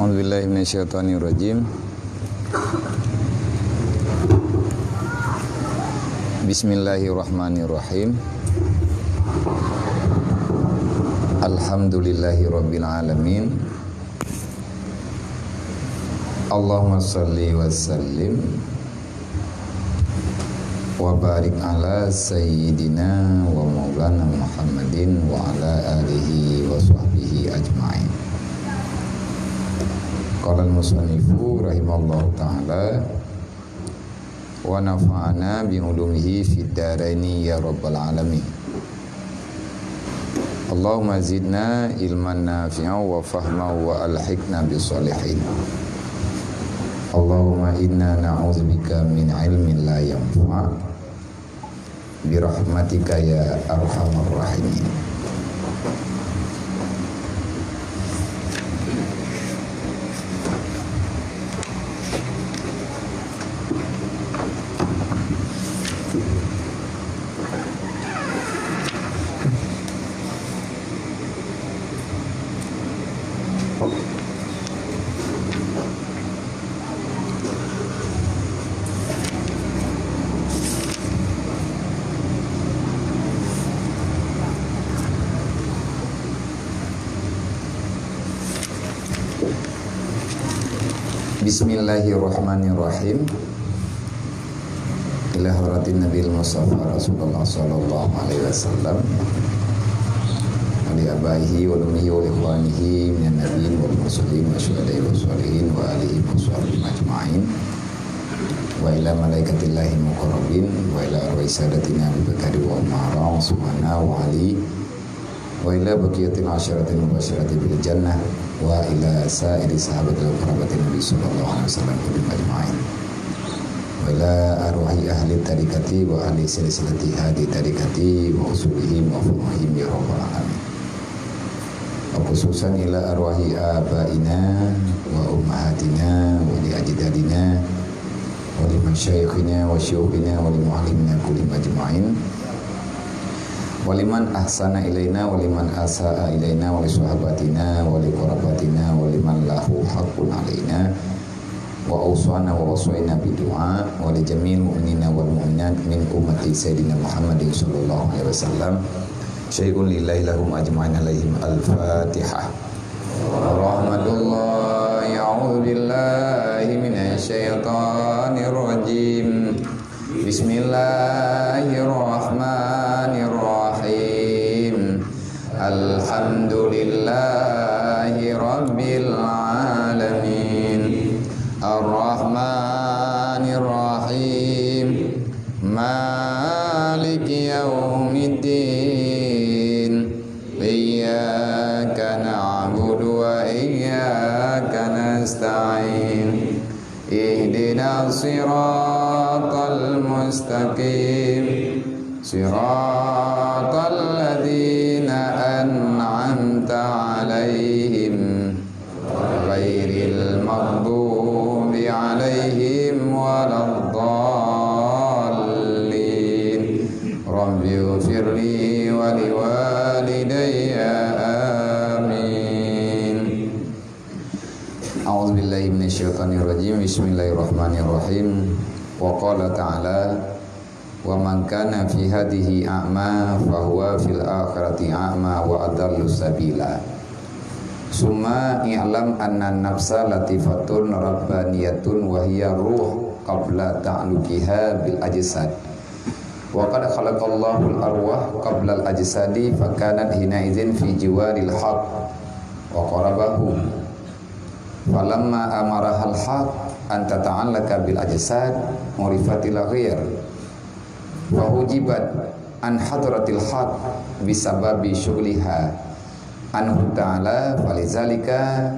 A'udzubillahi minasyaitonirrajim. Bismillahirrahmanirrahim. Alhamdulillahi rabbil alamin. Allahumma salli wa sallim wa barik ala sayyidina wa maulana Muhammadin wa ala alihi wa sahbihi ajma'in. Qala al-musannifu rahimallahu ta'ala wa nafa'ana bi ulumihi fid dharaini ya rabbal alamin. Allahumma zidna ilman nafi'an wa fahman wa alhiqna bis salihin. Allahumma inna na'udzubika min ilmin la yanfa' bi rahmatika ya arhamar rahimin. Bismillahirrahmanirrahim. Ila hadratin Nabil Mustafa Rasulullah sallallahu alaihi wasallam wa li abaihi wa lumihi wa ikhwanihi minan nabiyyin wal mursalin wa syuhada'i wa sholihin wa alihi wa sahbihi ajma'in wa ila malaikatillahi muqarrabin wa ila arwah sadatina Abu Bakar wa Umar subhanahu wa ali wa ila baqiyatil asyaratil mubasyirati bil jannah wa ila sa'iri sahabatil karabatin Nabi sallallahu alaihi wasallam ajma'in wa ila arwahi ahli tarikati wa ahli silsilati hadi tarikati wa usulihim wa furuhim ya rabbal alamin. Wa khususan ila arwahi abaina wa ummahatina wa li ajdadina wa li masyayikhina wa syuyukhina wa li muallimina kulli ajma'in. Waliman ahsana ilaina waliman asaa ilaina wali sahabatina wali qarabatina waliman lahu haqqun alaina wa awsana wa wasayna bidu'a wali jamil mu'minina wal mu'minat min ummati sayyidina Muhammadin sallallahu alaihi wasallam syai'un lillahi lahum ajma'in alaihim al-fatihah. Rahmatullah ya'udzu billahi minasyaitonir rajim. Bismillahirrahmanirrahim. Alhamdulillahi rabbil alamin. Ar-Rahmanir-Rahim. Maliki yaumiddin. Iyyaka na'budu wa iyyaka nasta'in. Ihdinas siratal mustaqim. Siratal ladzina an'amta 'alaihim ghairil maghdubi 'alaihim waladdallin. Rabbi ighfirli wa liwalidayya amin. A'udzubillahi minasyaitonirrajim. Bismillahirrahmanirrahim. Wa qala ta'ala wa man kana fi hadhihi a'ma fa huwa fil akhirati a'ma wa adallu sabila. Summa i'lam anna nafsa latifatun rabbaniyatun wa hiya ruh qabla ta'luqiha bil ajsad. Wa qad khalaqallahu al-arwah qabla al-ajsadi fa kanat hina idzin fi jiwaril haqq wa qarabahu. Falamma amaraha al-haqq an tata'allaka bil ajsad murifatil ghair wa hujibat an hadratil haqq bisababi syughliha anhu ta'ala falizalika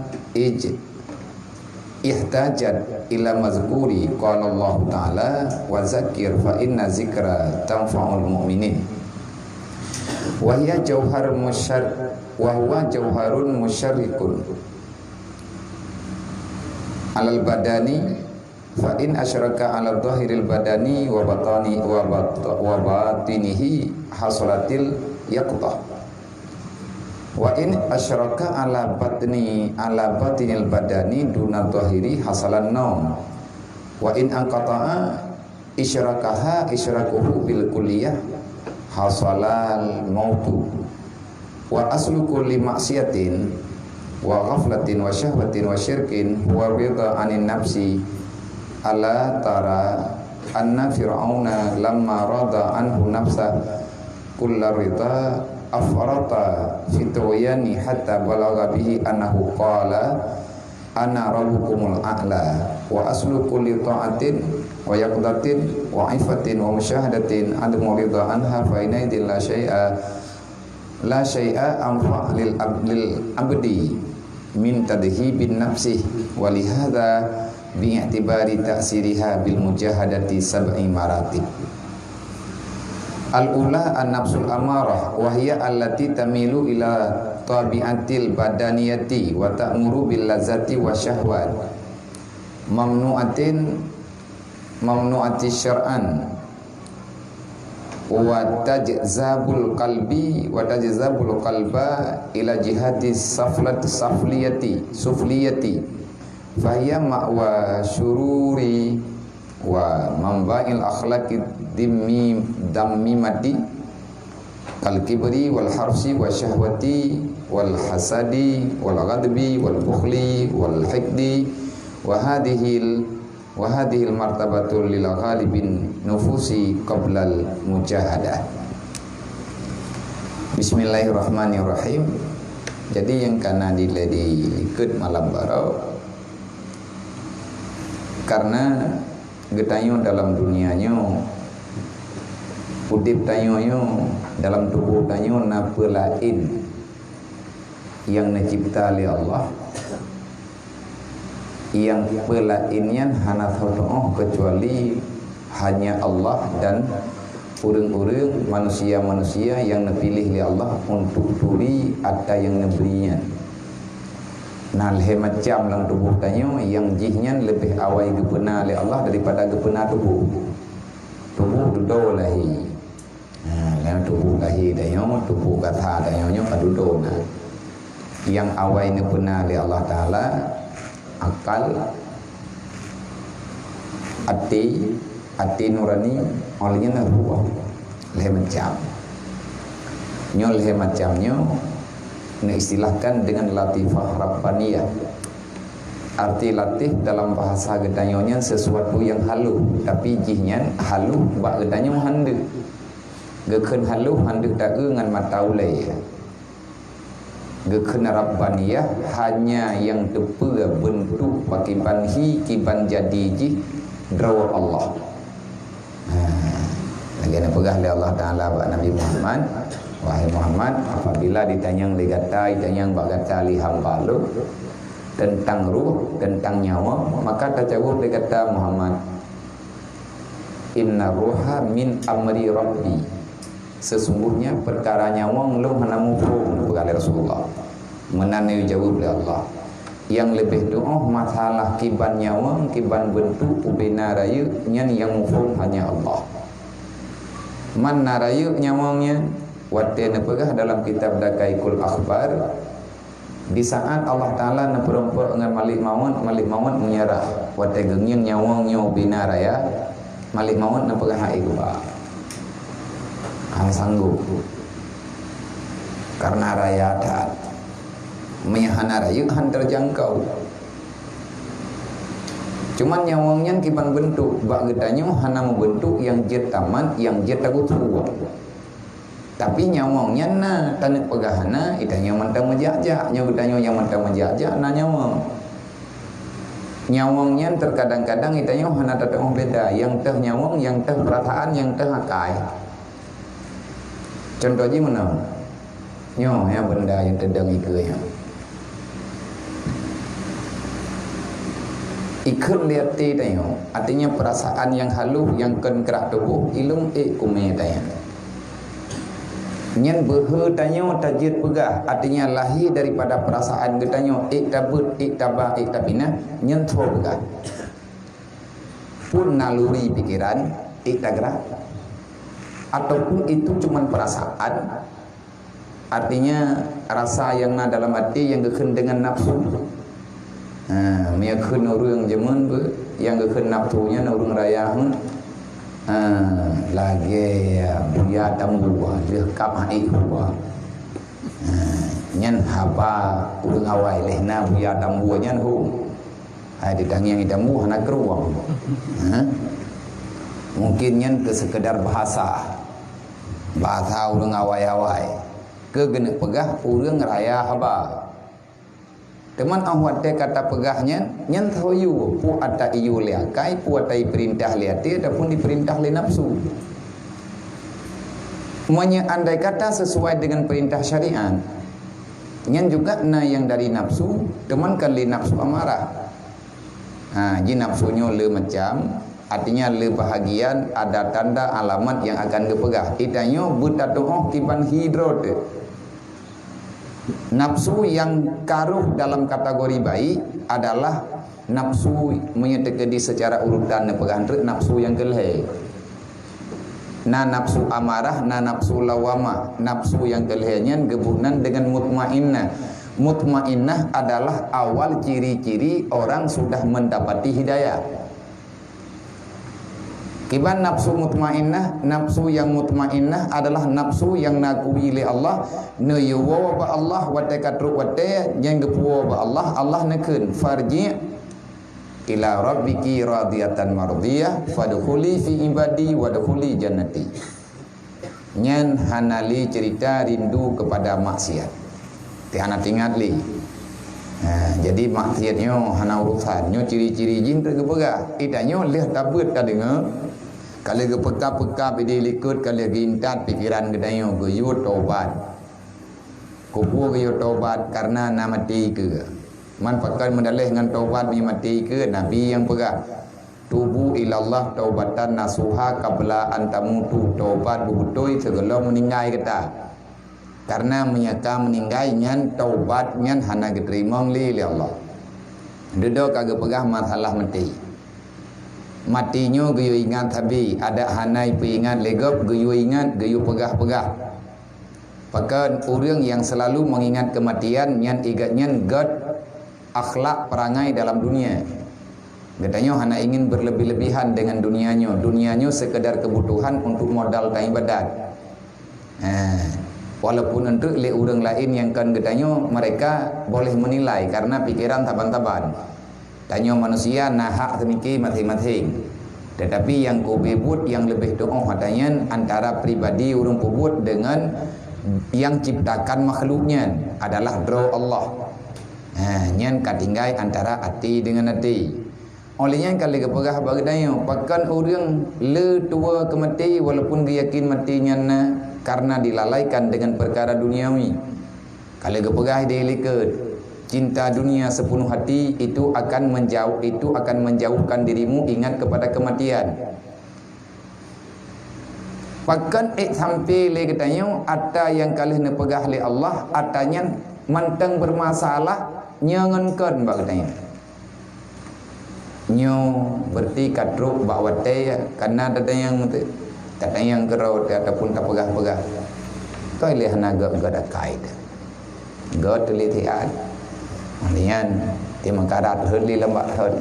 ihtajat ila mazkuri qala Allah Ta'ala wa zakir fa inna zikra tanfa'ul mu'minin wa hiya jauharun wa huwa jauharun musyarrikun alal badani fa in asyraka ala dhahiril badani wa batinihi hasalatil yaqtah wa in asyraka ala batinil badani duna dhahiri hasalan naum wa in anqata'a isyrakuhu bil kulliyah hasalal mautu wa aslu kulli maksiatin wa ghaflatin wa syahwatin wa syirkin huwa ridha anin nafsi ala tara anna fir'auna lamma rada anhu nafsa kullar ridha afrata fitoyani hatta balagha bihi annahu qala ana rabbukumul a'la wa aslu kulli ta'atin wa yaqdatin wa ifatin wa musyahadatin adamu ridha anha fa inaidin la syai'a anfa lil abdi min tadhibin nafsih wa lihadha bi'tibari ta'siriha bil mujahadati sab'i maratib. Al-ula an-nafsul amarah wa hiya allati tamilu ila tabi'atil badaniyati wa ta'muru bil lazati wa syahwat mamnu'ati syar'an wa tajzabul qalbi wa tajzabul qalba ila jihati sufliyati fahiya ma'wa syururi wa mamba'il akhlaqi dammimati kal kibri wal harsi wa syahwati wal hasadi wal ghadbi wal bukhli wal hikdi wa hadhil martabatul lil ghalibin nufusi qablal mujahadah. Bismillahirrahmanirrahim. Jadi yang kana diikut malam barau karena getanyo dalam dunianya udip tanyo dalam tubuh tanyo napa lain yang dicipta oleh Allah yang pelainnya hana tahu kecuali hanya Allah dan urang-urang manusia-manusia yang dipilih oleh Allah untuk turi ada yang neberinya. Nah, macam dalam tubuh tanyo yang jihnya lebih awal gepena oleh Allah daripada gepena tubuh. Tubuh dudo lahi. Nah, dalam tubuh lahi tanyo, tubuh kata tanyo kadudo nah. Yang awal gepena oleh Allah Taala akal, hati nurani, olehnya ruh, macam. Nyol macamnya istilahkan dengan latifah rabbaniyah. Arti latif dalam bahasa gedanyonya sesuatu yang halu, tapi jihnya halu bak gedanyo hande. Geken halu hande tak ngan mata ulai. Geken rabbaniyah hanya yang tepe bentuk pakiban kiban jadi jih draw Allah. Lagi nak pegah oleh Allah Taala bak Nabi Muhammad. Wahai Muhammad, apabila ditanyang bagata li hamba lu tentang ruh, tentang nyawa, maka tajawab berkata Muhammad, inna ruha min amri rabbi. Sesungguhnya perkara nyawa belum menemukan oleh Rasulullah. Menanai jawab oleh Allah. Yang lebih doa masalah kiban nyawa, kiban bentuk ubina raya yang mufhum hanya Allah. Man naraya nyawanya Wate nepegah dalam kitab Dakaikul Akhbar di saat Allah Ta'ala neperempuan dengan Malik Maun menyerah wate gengyang nyawang nyaw bina raya Malik Maun nepegah haikba hang sanggup karena raya dat menyahana raya han terjangkau cuman nyawangnya kiban bentuk bak gedanyo hana membentuk yang jet taman yang jet takut tua. Tapi nyawangnya na tanek pegahana itanya mantang menjajak nyawa yang mantang menjajak na nyawang. Nyawangnya terkadang-kadang itanya hana tatang beda yang teh nyawang yang teh perataan yang teh akai. Contohnya mana? Nyo ya benda yang tedang ikenya. ikut lihat tanya, artinya perasaan yang halus yang ken kerak tubuh ilung kume tanya. Nyen behe tanya tajid pegah, artinya lahir daripada perasaan getanya tabut tabah tabina nyen thua pegah. Pun naluri pikiran gerak, ataupun itu cuma perasaan, artinya rasa yang na dalam hati yang gekhen dengan nafsu. Mia khun orang zaman ber yang gekhen nafsunya orang raya lagi buya tambua dia kap hai huwa nyan haba urang awai lehna buya tambua nyan hu di tangiang itamu hana keruang mungkin nyan ke sekedar bahasa urang awai-awai ke genek pegah urang raya haba teman awat te kata pegahnya nyan thayu pu ata iyu liakai pu atai perintah liati ataupun diperintah li nafsu. Semuanya andai kata sesuai dengan perintah syariat. Nyan juga na yang dari nafsu teman kan li nafsu amarah. Ji nafsunya le macam artinya le bahagian ada tanda alamat yang akan gepegah. Itanyo butatoh kiban hidrot. Nafsu yang karuh dalam kategori baik adalah nafsu menyetekedi secara urutan pegang nafsu yang keleh. Nafsu amarah, nafsu lawamah, nafsu yang kelehnya gebunan dengan mutmainnah. Mutmainnah adalah awal ciri-ciri orang sudah mendapati hidayah. Kiban nafsu mutmainnah, nafsu yang mutmainnah adalah nafsu yang nakui li Allah, nayuwa ba Allah wa takatru wa ta yang gepuwa ba Allah, Allah nekeun farji ila rabbiki radiyatan mardiyah fadkhuli fi ibadi wadkhuli jannati. Nyan hanali cerita rindu kepada maksiat. Ti hana tingat li. Jadi maksiatnya hana urusannya ciri-ciri jin tergepegah. Itanyo leh tabut ka dengar. Kalau gepeka-peka bidi likut kalau gintat pikiran gedayo geyu taubat. Kupu geyu taubat karena na mati ke. Man pakan mendalih dengan taubat mi mati ke nabi yang pegah. Tubu ilallah taubatan nasuha qabla an tamutu, taubat bubutoi segala meninggai kita. Karena menyata meninggai nyan taubat nyan hana diterima li Allah. Dedo kagak pegah masalah mati. Matinya geyu ingat habis ada hanai peingat legap geyu ingat geyu pegah-pegah. Pakan orang yang selalu mengingat kematian nyan igatnya god akhlak perangai dalam dunia. Katanya hana ingin berlebih-lebihan dengan dunianya. Dunianya sekedar kebutuhan untuk modal dan ibadat. Walaupun untuk le orang lain yang kan katanya mereka boleh menilai karena pikiran taban-taban. Tanya manusia nahak semiki masing-masing. Tetapi yang kubebut yang lebih doa katanya antara pribadi orang pebut dengan yang ciptakan makhluknya adalah draw Allah. Nyan katinggai antara hati dengan hati. Olehnya kalau kepegah bagdanya pakan orang le tua ke mati walaupun dia yakin matinya karena dilalaikan dengan perkara duniawi. Kalau kepegah dia liket cinta dunia sepenuh hati itu akan menjauhkan dirimu ingat kepada kematian. Pakan sampai le katanya ada yang kalih nepegah le Allah atanya manteng bermasalah nyangankan bagdanya. Nyo berarti kadruk bawa teh karena ada yang kerau ataupun tak pegah-pegah. Kau lihat naga gada kait. God telitian. Malian di mengkarat heli lembat hel.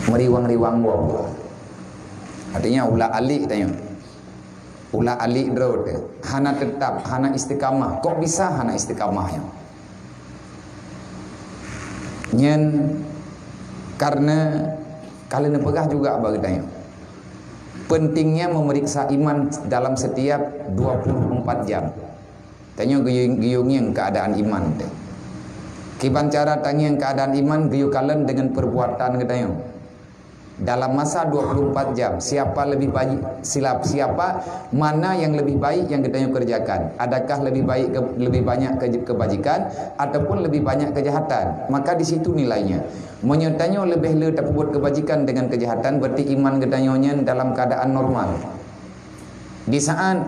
Meriwang-riwang wong. Artinya ulah alik tanya. Ulah alik drot. Hana tetap, hana istiqamah. Kok bisa hana istiqamahnya? Nyen karena kalian pegah juga bagi tanya. Pentingnya memeriksa iman dalam setiap 24 jam. Tanya giyung keadaan iman teh. Kiban cara tanya keadaan iman giyu kalian dengan perbuatan katanya. dalam masa 24 jam. Siapa lebih baik, siapa mana yang lebih baik yang kita kerjakan? Adakah lebih baik lebih banyak kebajikan ataupun lebih banyak kejahatan? Maka di situ nilainya. Menyertanya lebih le tak buat kebajikan dengan kejahatan, berarti iman ketanyonya dalam keadaan normal. Di saat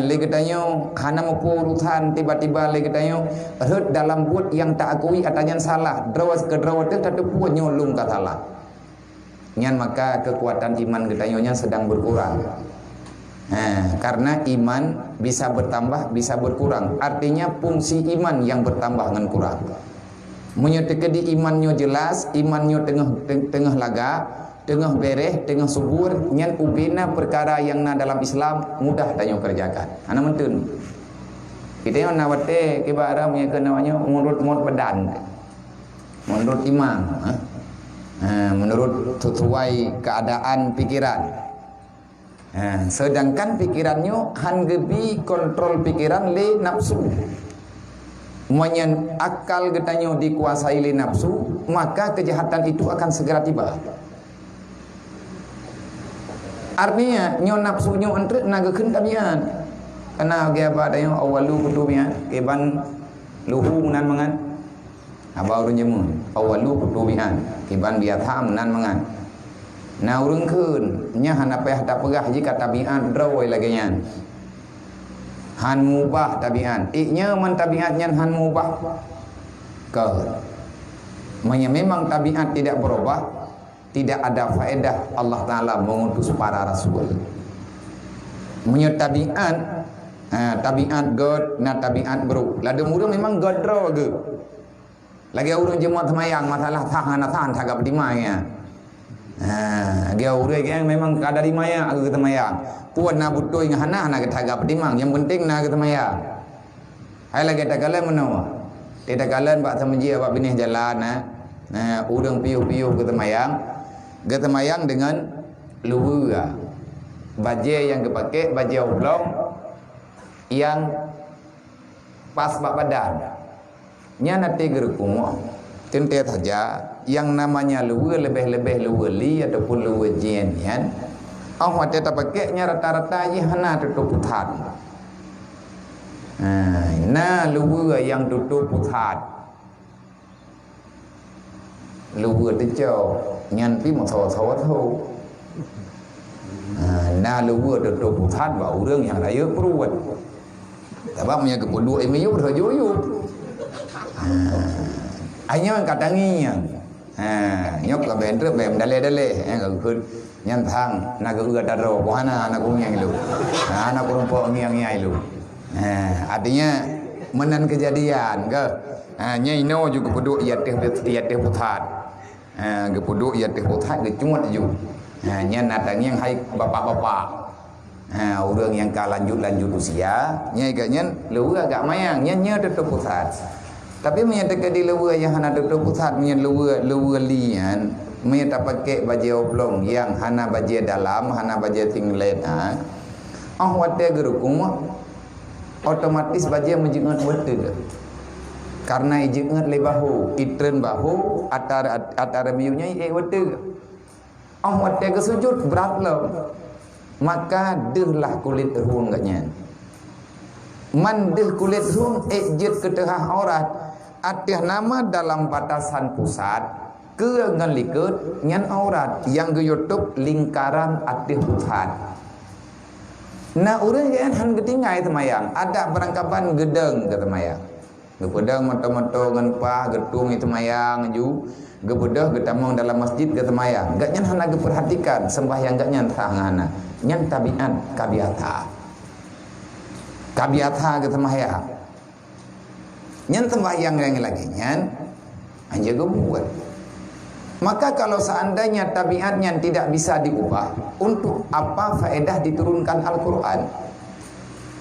le ketanyo hana mampu urusan, tiba-tiba le ketanyo herd dalam buat yang tak akui atanya salah, drawas ke drawat tak puat nyolong ka salah. Nyan maka kekuatan iman ketanyonya sedang berkurang. Karena iman bisa bertambah, bisa berkurang. Artinya fungsi iman yang bertambah dengan kurang. Menyatakan di imannya jelas, imannya tengah laga, tengah beres, tengah subur, nyan ubina perkara yang na dalam Islam mudah tanyo kerjakan. Ana mentun. Kita yang nawate kibara punya namanya menurut badan. Menurut imam, menurut sesuai keadaan pikiran. Sedangkan pikirannya hanggebi kontrol pikiran le nafsu. Menyen akal getanyo dikuasai le nafsu, maka kejahatan itu akan segera tiba. Artinya nyo nafsu nyo entre naga tabian. Karena dia apa ada yang awalu kutubian, keban luhu nan mangan. Aba urun jemun awalu kutubian, keban biatham nan mangan. Na urun keun nya hana peh tak pegah jika tabian drawai lagi nyan. Han mubah tabian. Iknya man tabiat nyan han mubah. Ke memang tabiat tidak berubah, tidak ada faedah Allah Ta'ala mengutus para rasul. Menyut tabiat, tabiat God, na tabiat bro. Lada murah memang God draw ke. Lagi urun jemaat semayang masalah tahan tagap di maya. Dia urang yang memang kadar di maya aku kata maya. Puan na butuh yang hana ke tagap di mang. Yang penting na kata maya. Hai lagi tagalan menawa. Tidak tagalan pak samaji apa binih jalan urang piuh-piuh kata mayang. Kata mayang dengan luhur. Baju yang kepakai baju oblong yang pas bak badan. Nya nanti gerukumah tentu saja yang namanya luwe lebih-lebih luwe li ataupun luwe jen yan. Awak tak pakai nya rata-rata je hana tutup putat. Nah luwe yang tutup putat. Luwe tejau nyan pi mo tho. Nah luwe tutup putat ba urang yang raya peruat. Sebab punya kepoduk emiyu terjoyo. Hanya katangi yang nyok ka bendre bem dale kun nyan thang na ga uga daro ko hana na kunyang lu ana kurumpo ngiang ngai lu artinya menan kejadian ke nyai no juga peduk ia teh putat ge peduk ia teh putat ge cumot ju nyan natang yang hai bapak-bapak urang yang ka lanjut usia nyai ga nyan lu agak mayang nyan nya teh putat. Tapi menyatakan di luar yang hana duduk pusat menyatakan luar lian menyatakan pakai baju oblong yang hana baju dalam hana baju tinglet wate gerukum otomatis baju menjengat wate karena jengat le bahu itren bahu atar miunya wate wate ke sujud berat lo maka dehlah kulit ruang katnya mandeh kulit ruang ejit ke tengah aurat atih nama dalam batasan pusat ke ngelikut nyan aurat yang ke YouTube lingkaran atih pusat. Nah urang yang han ketinggai temayang ada perangkapan gedeng kata mayang. Gepedang moto-moto ngan pah getung itu mayang ju gebedah getamong dalam masjid kata mayang. Gak nyan hana geperhatikan sembahyang gak nyan tangana. Nyan tabiat kabiata. Kabiata kata mayang. Nyan sembahyang yang lagi nyan hanya buat. Maka kalau seandainya tabiatnya tidak bisa diubah, untuk apa faedah diturunkan Al-Quran?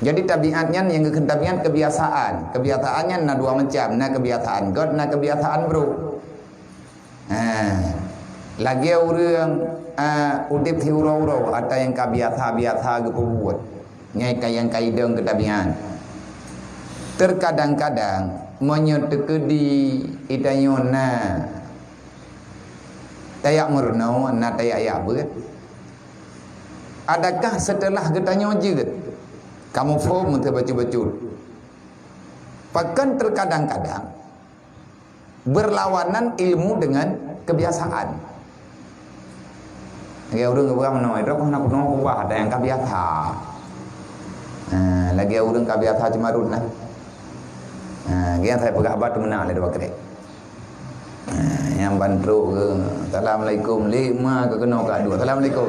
Jadi tabiatnya yang tabiat kebiasaan. Kebiasaannya na dua macam, na kebiasaan God, na kebiasaan bro. Lagi orang udip hiurau-urau ada yang kebiasa-biasa gebuat. Nyai yang kaideng ketabian. Terkadang-kadang menyeteke di itayona tayak merno na tayak ya apa kan? Adakah setelah getanya je kamu form untuk baca-baca? Bahkan terkadang-kadang berlawanan ilmu dengan kebiasaan. Lagi orang berapa menoi, rok nak kuno kuah ada yang kebiasa. Lagi orang kebiasa cuma run lah. Yang saya pegang batu menang le dua kedai. Yang bandro ke Assalamualaikum lima ke kena ke dua Assalamualaikum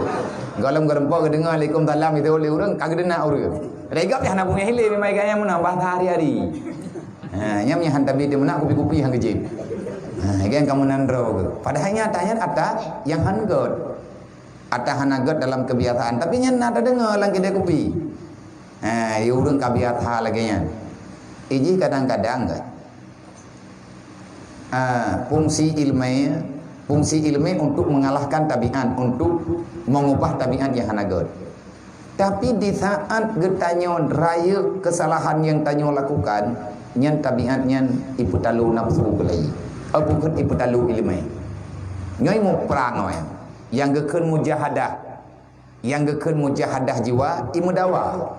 galam gerempa ke dengar Waalaikumsalam itu oleh orang kagak dengar orang regap dah nak punya hilir memang gaya mana bahasa hari-hari yang hantar video mana kopi-kopi hang kejip yang kamu nandro ke padahal nyatanya ada yang hanggot ada hanagot dalam kebiasaan tapi nya ada dengar lang kedai kopi ya orang kebiasa lagi nya iji kadang-kadang kan fungsi ilmu untuk mengalahkan tabiat, untuk mengubah tabiat yang hanagot. Tapi di saat getanyo raya kesalahan yang tanyo lakukan, nyan tabiatnya ipu talu nafsu belai. Bukan ipu talu ilmu. Nyoy mu perang yang gekeun mujahadah. Yang gekeun mujahadah jiwa imu dawa.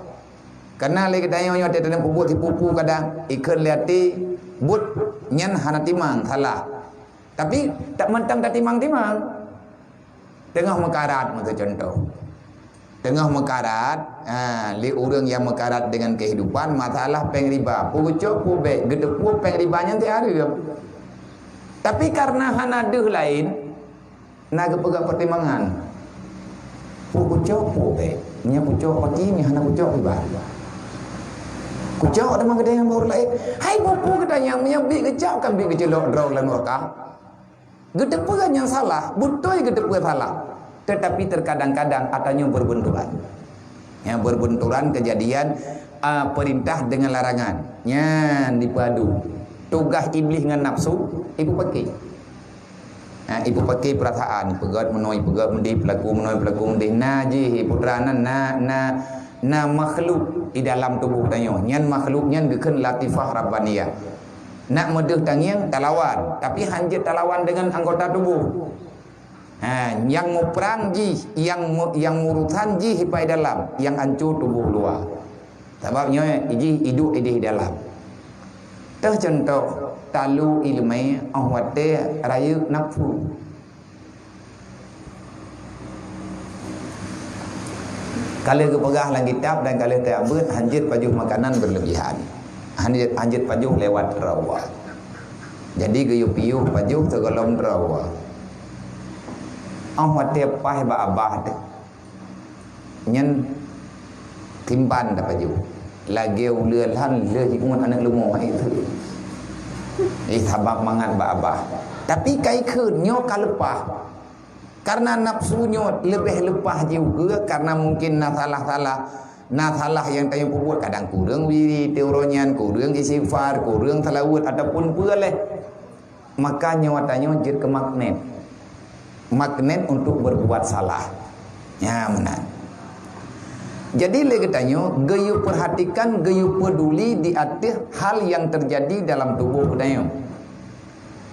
Karena lagi getanyo nyoy teh dalam pupu kadang ikeun liati but nyan hana timang salah tapi tak mentang tak timang-timang tengah mekarat macam contoh tengah mekarat li orang yang mekarat dengan kehidupan masalah pengriba pucuk pubek gedepu pengribanya nanti ada tapi karena hana deh lain naga pegang pertimbangan pucuk pubek nya pucuk pagi ni hana pucuk riba kucau ada mang yang baru lain. Hai bopo kita yang menyabik kecau kan bi kecelok draw lan warka. Gedepu kan yang salah, butoi gedepu salah. Tetapi terkadang-kadang atanya berbenturan. Yang berbenturan kejadian perintah dengan larangan. Nyan dipadu. Tugas iblis dengan nafsu ibu pakai. Ibu pakai perasaan, pegat menoi pegat mendih pelaku menoi pelaku mendih naji putranan na makhluk di dalam tubuh tanyo nyan makhluk nyan gekeun latifah rabbaniyah nak medeh tangiang talawan tapi hanjit talawan dengan anggota tubuh yang mau perang ji yang urusan ji hipai dalam yang hancur tubuh luar sebabnya iji hidup di dalam teh contoh talu ilmai ahwate raya nafsu kalau kepegah dalam kitab dan kalau teabut hanjit pajuh makanan berlebihan hanjit pajuh lewat rawa jadi gayuh-piuh pajuh tergolong rawa ahwate pah ba-abah tu nyen timpan dah pajuh lagi ulehan le jimun anak lumo itu sabab mangan ba-abah tapi kai keun nyo kalepah karena nafsunya lebih lepah juga karena mungkin salah yang tanya puput kadang kurang wiri teoronyan kurang istighfar kurang salawat ataupun boleh maka nyawatanya jid ke magnet untuk berbuat salah ya benar jadi lagi tanya gayu perhatikan gayu peduli di atas hal yang terjadi dalam tubuh tanya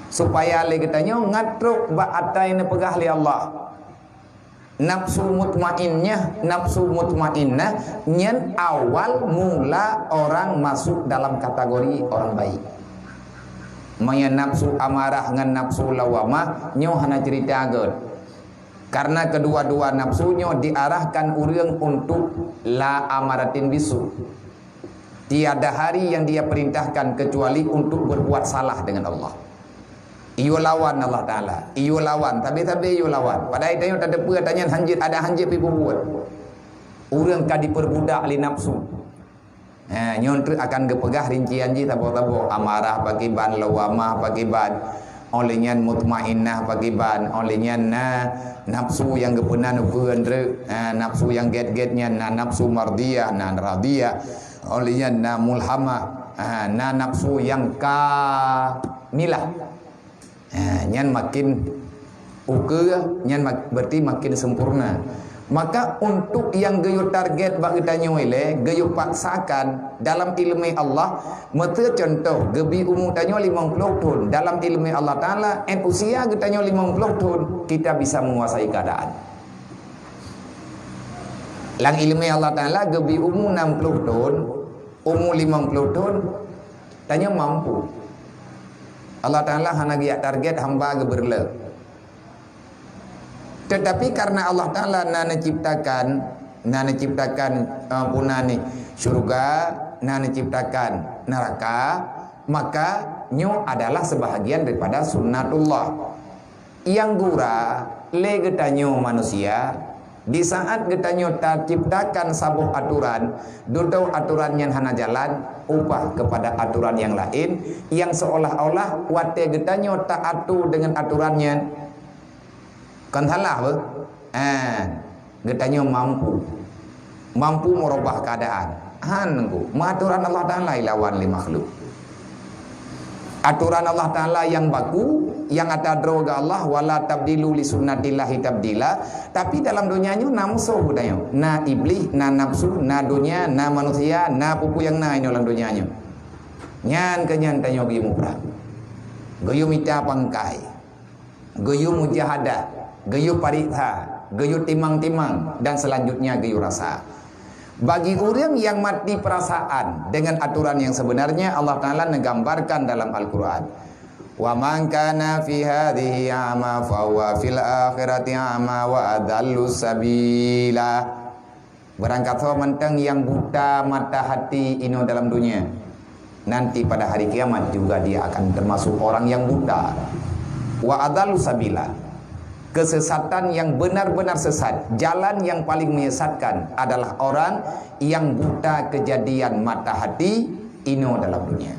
supaya lagi tanya ngatruk ba atai ne pegah li Allah nafsu mutmainnah nyen awal mula orang masuk dalam kategori orang baik maya nafsu amarah ngan nafsu lawamah nyo hana cerita agak karena kedua-dua nafsunya diarahkan urang untuk la amaratin bisu tiada hari yang dia perintahkan kecuali untuk berbuat salah dengan Allah. Iyo lawan Allah Ta'ala. Iyo lawan. Tapi iyo lawan. Pada itu tak ada pula tanya hanjit. Ada hanjit pergi buat. Orang kan diperbudak oleh nafsu. Nyontri akan kepegah rincian je tabok-tabok. Amarah pakai ban, lawamah pakai ban. Olehnya mutmainnah pakai ban. Olehnya nafsu yang kepenan ukuran. Nafsu yang get-getnya. Nafsu mardiyah. Radiyah. Olehnya mulhamah. Nafsu yang kamilah. Nyan makin ukur nyan berarti makin sempurna Maka untuk yang geyu target bagi tanyo ile, geyu paksakan dalam ilmu Allah, mata contoh gebi umur tanyo 50 tahun dalam ilmu Allah Taala, usia getanyo 50 tahun kita bisa menguasai keadaan. Lang ilmu Allah Taala gebi umur 60 tahun, umur 50 tahun tanyo mampu. Allah Taala hana giat target hamba geberle. Tetapi karena Allah Ta'ala nana ciptakan punani syurga, nana ciptakan neraka, maka nyo adalah sebahagian daripada sunnatullah. Yang gura le getanyo manusia, di saat getanyo tak ciptakan sabuh aturan, duduk aturan yang hana jalan, ubah kepada aturan yang lain, yang seolah-olah wate getanyo tak atur dengan aturannya. Kan salah apa? Getanyo mampu merubah keadaan. Aturan Allah Ta'ala lawan li makhluk. Aturan Allah Ta'ala yang baku, yang ada droga Allah, wala tabdilu li sunnatillahi tabdila. Tapi dalam dunianya na musuh budaya, na iblis, na nafsu, na dunia, na manusia, na pupu yang na ini dalam dunianya. Nyan kenyan tanyo gi muprah. Goyo mita pangkai. Goyo mujahadah. Geyu paritha, geyu timang-timang, dan selanjutnya geyu rasa. Bagi orang yang mati perasaan dengan aturan yang sebenarnya, Allah Ta'ala menggambarkan dalam Al-Quran, wa man kana fi hadhihi a'ma fa huwa fil akhirati a'ma wa adallu sabila. Berangkat mentang yang buta mata hati ini dalam dunia, nanti pada hari kiamat juga dia akan termasuk orang yang buta. Wa adallu sabila, kesesatan yang benar-benar sesat. Jalan yang paling menyesatkan adalah orang yang buta kejadian mata hati ino dalam dunia.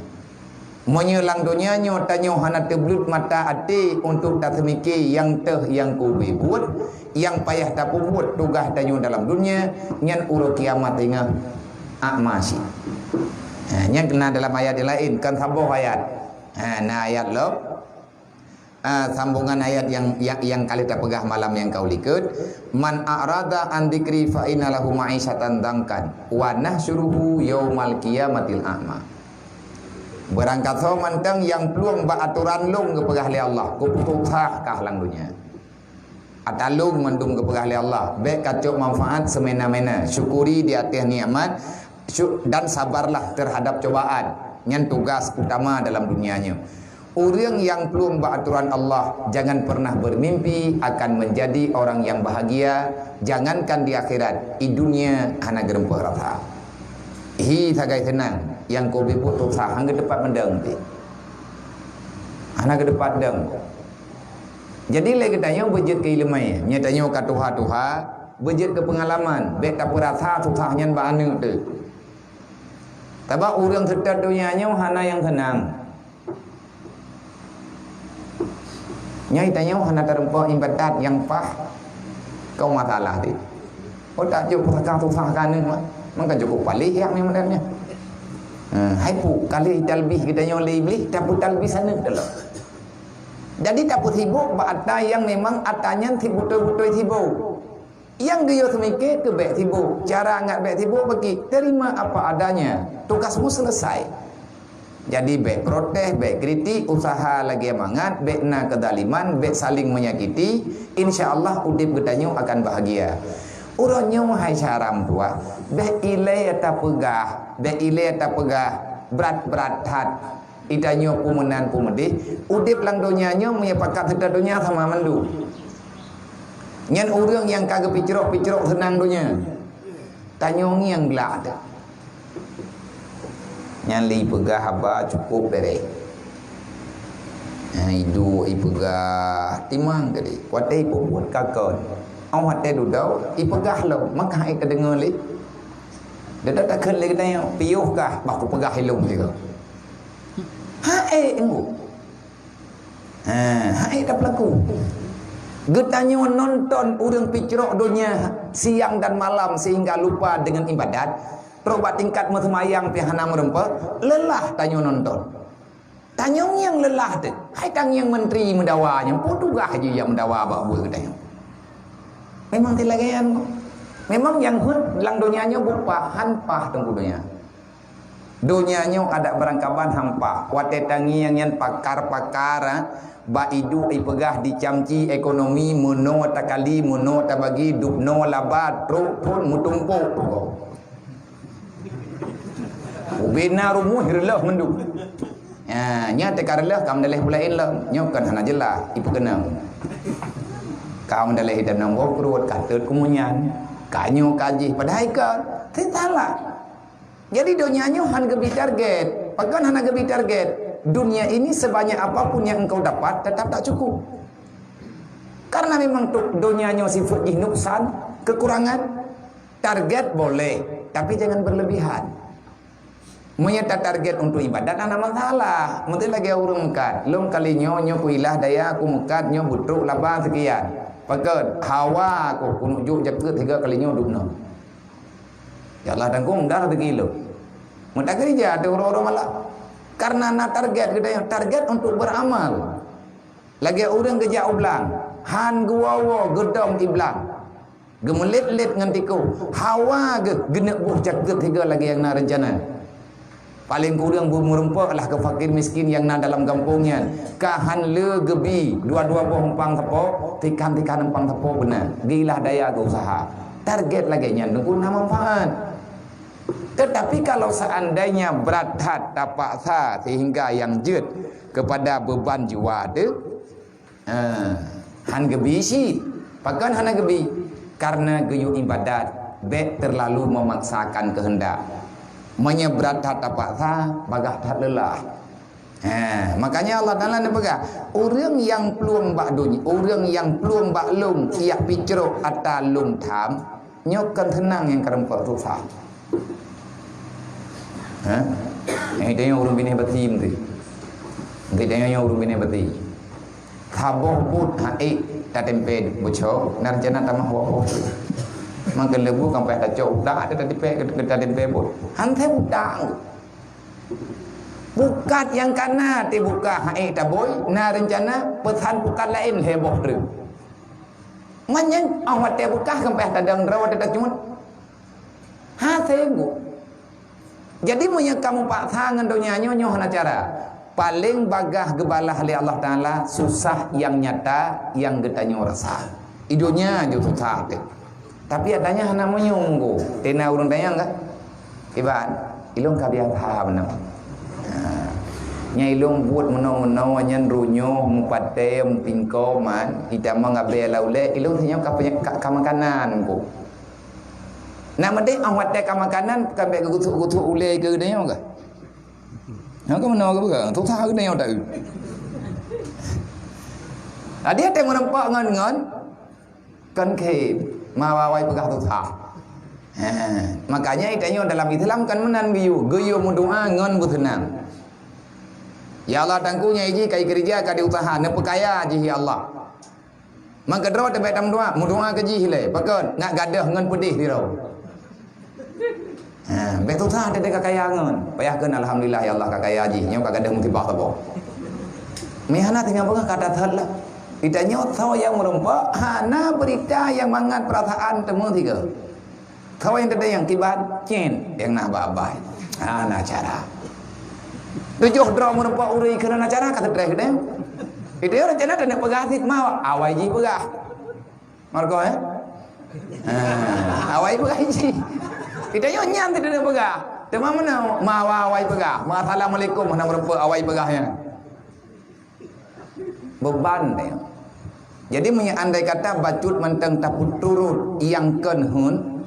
Menyelang dunianya tanyo hana terbelut mata hati untuk tak semikir yang yang kubi buat, yang payah tak buat tugas tanyo dalam dunia, nyan urut kiamat ingat akmasi. Nyan kena dalam ayat lain kan sambung ayat. Ayat lo. Sambungan ayat yang kali tak pegah malam yang kau likut, man a'rada an dzikri fa inna lahu ma'isyatan dangkan wa nahsyuruhu yaumal qiyamatil a'ma. Berangkat so mantang yang peluang ba aturan lung ke pegah li Allah, ku putusah kah lang dunia. Atalung mendum ke pegah li Allah, baik kacuk manfaat semena-mena, syukuri di atas nikmat dan sabarlah terhadap cobaan. Yang tugas utama dalam dunianya. Orang yang belum beraturan Allah, jangan pernah bermimpi akan menjadi orang yang bahagia. Jangankan di akhirat, di dunia hana gerempah rasa. Hi sagai senang, yang kau bebut susah, hangga dapat mendeng ti. Hana ke dapat deng. Jadi lagi tanya bejit ke ilmu, nyatanya ke tuha-tuha, bejit ke pengalaman, bek tak perasa susahnya bahana tu. Tapi orang serta dunianya hana yang senang. Nyai tanya hana terempak ibadat yang pah kau masalah ti. Oh tak cukup susah-susahkan ni maka cukup palih yang ni sebenarnya. Hai pu kali talbih kita nyoleh iblis tak pu talbih sana dulu. Jadi tak pu sibuk bata yang memang atanya betul-betul sibuk. Yang dia semikir ke baik sibuk. Cara angat baik sibuk bagi terima apa adanya. Tugasmu selesai. Jadi baik protes, baik kritik, usaha lagi semangat, baik na kedaliman, baik saling menyakiti, insya-Allah udip getanyo akan bahagia. Uronyo hai syaram tua, baik ilai atau pegah, berat-berat hat. Itanyo pumenan pumedih, udip lang donyanya menyepakat serta dunia sama mendu. Nyan urang yang kagak picrok senang dunia. Tanyongi yang gelak. Yang li pegah haba cukup bere. Hidu pegah timang ke di. Watai buat kakon. Au hate dudau pegah lo maka ai kedengar li. Dia tak ken li tanya piuh kah baku pegah hilung juga. Engu. Tak berlaku. Getanyo nonton urang picrok dunia siang dan malam sehingga lupa dengan ibadat. Terobat tingkat semayang pihana merempah, lelah tanyo nonton. Tanyo yang lelah tu. Hai tang yang menteri mendawanya, pun tugas je yang mendawa bawa ke tanyo. Memang tilagayan. Memang yang hut lang dunianya bupa hanpah tengku dunia. Dunianya ada berangkaban hampa. Wate tangi yang pakar-pakar ba hidup ipegah dicamci ekonomi muno takali muno tabagi dupno labat tro pun mutumpo. Ubina rumu hirlah mendu. Ya, nya tekarlah kam daleh pulain lah. Nyokan hana jelah ipu kenang. Kam daleh hidanang bokrut katut kumunyan. Kanyo kaji padahal kan tetalah. Jadi dunianya han gebi target. Pakan hana gebi target. Dunia ini sebanyak apapun yang engkau dapat tetap tak cukup. Karena memang dunianya sifat nuksan, kekurangan. Target boleh, tapi jangan berlebihan. Menyata target untuk ibadat ada masalah. Mesti lagi urung mekat. Lom kali nyo kuilah daya aku mekat nyo butruk labang sekian. Pakat hawa aku kunujuk jaket 3 kali nyo dukno. Ya Allah tanggung dah 1 kilo. Mudah kerja ada orang-orang malah. Karena nak target kita yang target untuk beramal. Lagi orang kerja ublang. Han guawo gedong iblang. Gemelit-lit ngan tiku. Hawa ge genek buh jaket 3 lagi yang nak rencana. Paling kurang merempah lah ke fakir miskin yang nak dalam kampungnya. Kahan le gebi. Dua-dua buah empang tepuk. Tikan-tikan empang tepuk benar. Gilah daya ke usaha. Target lagi nya nunggu nama manfaat. Tetapi kalau seandainya berat hat tapak sa sehingga yang jut kepada beban jiwa tu. Han gebi si. Pakan hana gebi. Karena geyu ibadat. Bek terlalu memaksakan kehendak. Menyeberat tapak sa bagah tak lelah. Makanya Allah Taala nak pegang orang yang peluang bak dunia, orang yang peluang bak lung ia picrok ata lung tham nyokan tenang yang kerempat susah. Ini dia orang bini beti mesti. Nanti dia orang bini beti. Khaboh put hai ta tempe bocor narjana tamah wa. Maka lebu sampai tak cok dah ada tempe pun. Hantai utang. Bukat yang kana ti buka hai ta boy na rencana pesan bukan lain heboh tu. Manyan awat te buka sampai tak dang rawat tak cuma. Ha tengok. Jadi munya kamu paksa ngan dunia nyoh hana cara. Paling bagah gebalah oleh Allah Taala susah yang nyata yang getanyo rasa. Idunya jo susah te. Tapi adanya hana menyunggu. Tena urang tanya enggak? Iban, ilung kabiang paham benar. Nya ilung buat menau-menau nyan runyo mupate mpingko man kita mengabe laule ilung tanya ka makanan ku. Nak mende awat te ka makanan kambe gutu ule ke dia enggak? Ha ka menau ke bukan? Tu tha ke dia tak. Dia tengok nampak ngan-ngan kan ke mawawai pegah tutha. Makanya itanya dalam Islam kan menan biu, geyo mendoa ngon butenang. Ya Allah tangkunya iji kai kerja ka di usaha ne pekaya ji ya Allah. Maka dro te betam doa, mendoa ke ji le, pakon nak gadah ngon pedih di ro. Betul tah te kaya ngon. Payahkeun alhamdulillah ya Allah ka kaya ji, nya ka gadah mutibah tabo. Mihana tinggal bengah kata thalah. Ditanya tahu yang merempak, hana berita yang mangat perasaan temu 3. Tahu yang tadi yang kibat, cin yang nak babai. Hana cara. 7 draw merempak uri kerana cara kata trek deh. Itu rencana dan pegasik mau awai ji pegah. Margo awai pegah ji. Ditanya nyam tidak pegah. Tema mana mau awai pegah. Assalamualaikum mana merempak awai pegahnya. Beban dia. Jadi andai kata bacut menteng taput turut yang kenhun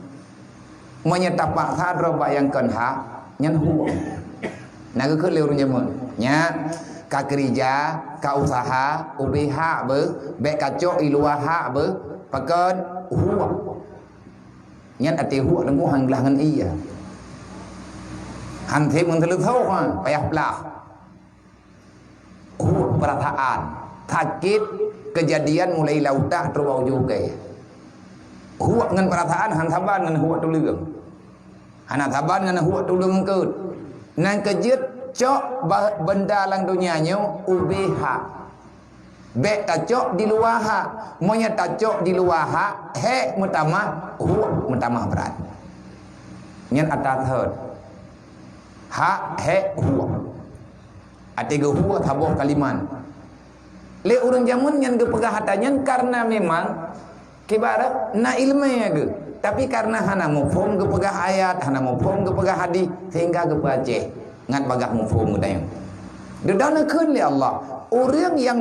menyetapak hadroba yang kenha nyan hu. Naga ke leurunya mun. Nya ka kerja, ka usaha, UBH be, bek kacok iluaha be, pakon hu. Nyan ati hu nang hang langan iya. Han thep mun telu thau ha, payah plah. Hu perataan. Sakit kejadian mulai lautah terbau juga. Huak dengan perasaan han saban dengan huak tulung. Han saban dengan huak tulung keut. Nang kejut cok benda lang dunianya UBH. Bek tacok di luar hak. Monya tacok di luar hak. Hek mutamah. Mutamah berat. Nyan atas third. Hak, hek, Atiga huwa tabuh kaliman. Le urang jamun nyan ge pegah hatanya karena memang kibarat na ilmu ge. Tapi karena hana mufhum ge pegah ayat, hana mufhum ge pegah hadis sehingga ge baceh ngat bagah mufhum gedayang. Dedana keun li Allah. Orang yang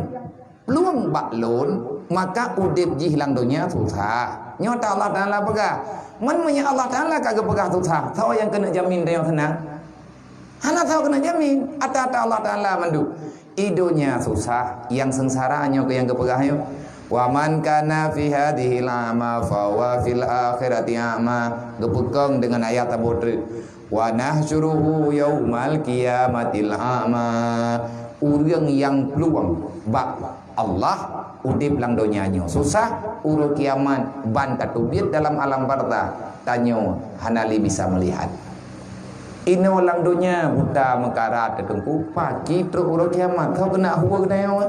peluang baklun maka udip ji hilang dunia susah. Nyata Allah Taala pegah. Man punya Allah Taala kagak pegah susah. Tahu yang kena jamin dia tenang. Hana tahu kena jamin. Ata Allah Taala mandu. Idonya susah, yang sengsaranya ke yang kepegah yo. Wa man kana fi hadhihi lama fa wa fil akhirati ama. Gepekeng dengan ayat abotre. Wa nahsyuruhu yaumal qiyamatil ama. Urang yang peluang bak Allah udip lang donyanya susah uru kiamat ban tatubit dalam alam barza tanyo hanali bisa melihat ino lang donya buta mekarat tetengku pagi terus uru kiamat kau kena huwa kena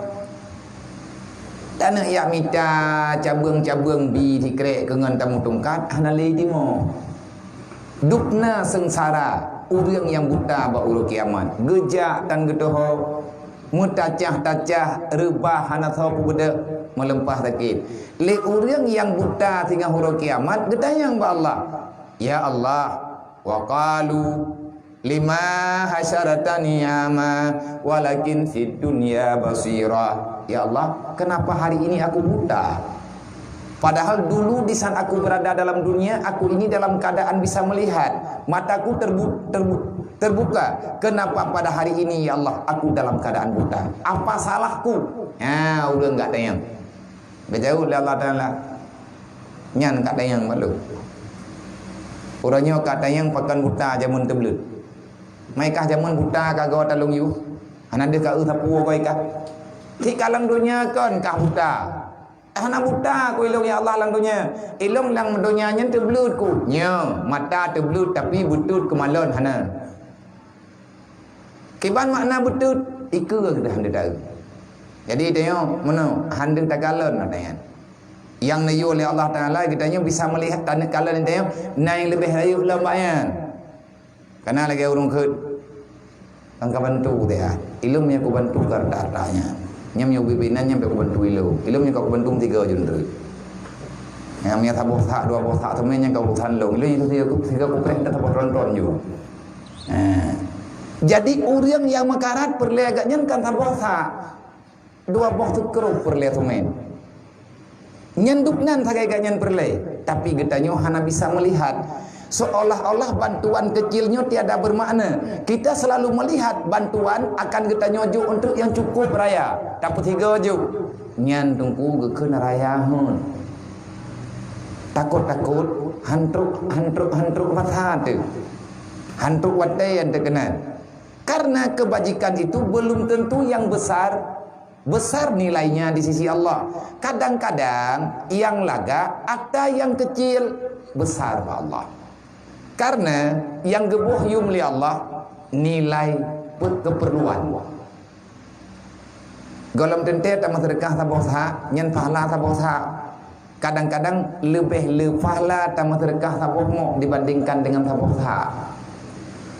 tanah ya mita cabang-cabang bi dikrek kengan tamu tungkat hanali dimo dukna sengsara urang yang buta ba uru kiamat gejak tan gedoho mutacah-tacah rebah hana tahu budak melempah sakit. Le urang yang buta tinggal huruf kiamat gedayang ba Allah. Ya Allah, wa qalu lima hasyaratani ama walakin fid dunya basira. Ya Allah, kenapa hari ini aku buta? Padahal dulu di saat aku berada dalam dunia, aku ini dalam keadaan bisa melihat. Mataku terbuka. Kenapa pada hari ini ya Allah aku dalam keadaan buta? Apa salahku? Udah enggak tayang. Berjauh dari Allah Taala. Nyan enggak tayang malu. Orangnya kat tayang pakan buta jamun tebelut. Maikah jamun buta kagak talung you? Anak dia kau sapu kau ikah. Di kalang dunia kan kah buta. Hana buta ku ilung ya Allah lang dunia. Ilung lang dunia nyen terbelut ku. Nya mata terbelut tapi butut kemalon hana. Kiban makna butut ika ke dah handa tahu. Jadi tengok mana handa tagalon ada yang nayu oleh Allah Taala kitanya bisa melihat tanda kalon tengok naik lebih ayu lambayan. Karena lagi urung keut. Angka bantu dia. Ilumnya ku bantu kardatanya. Nyam pimpinan nyampe ku bantu ilumnya kau bantu 3 jundre. Yang mia tabuh tak 2 boh tak temen yang kau san long ilum itu 3 ku prek dah tabuh ron juga. Jadi urang yang mekarat perle agaknya kan tabuh tak 2 boh tu keruk perle temen. Nyenduknan sagai agaknya perle, tapi getanya hana bisa melihat. Seolah-olah bantuan kecilnya tiada bermakna. Kita selalu melihat bantuan akan kita nyojuk untuk yang cukup raya. Dapat 3 juk. Nyan tungku ke raya hun. Takut-takut hantruk fatha tu. Hantruk watai yang terkenal. Karena kebajikan itu belum tentu yang besar nilainya di sisi Allah. Kadang-kadang yang laga ada yang kecil besar pada Allah. Karena yang gebuh yumli Allah nilai keperluan. Golom tentet sama sedekah tabung sah, nyen pahala tabung sah. Kadang-kadang lebih pahala sama sedekah tabung mo dibandingkan dengan tabung sah.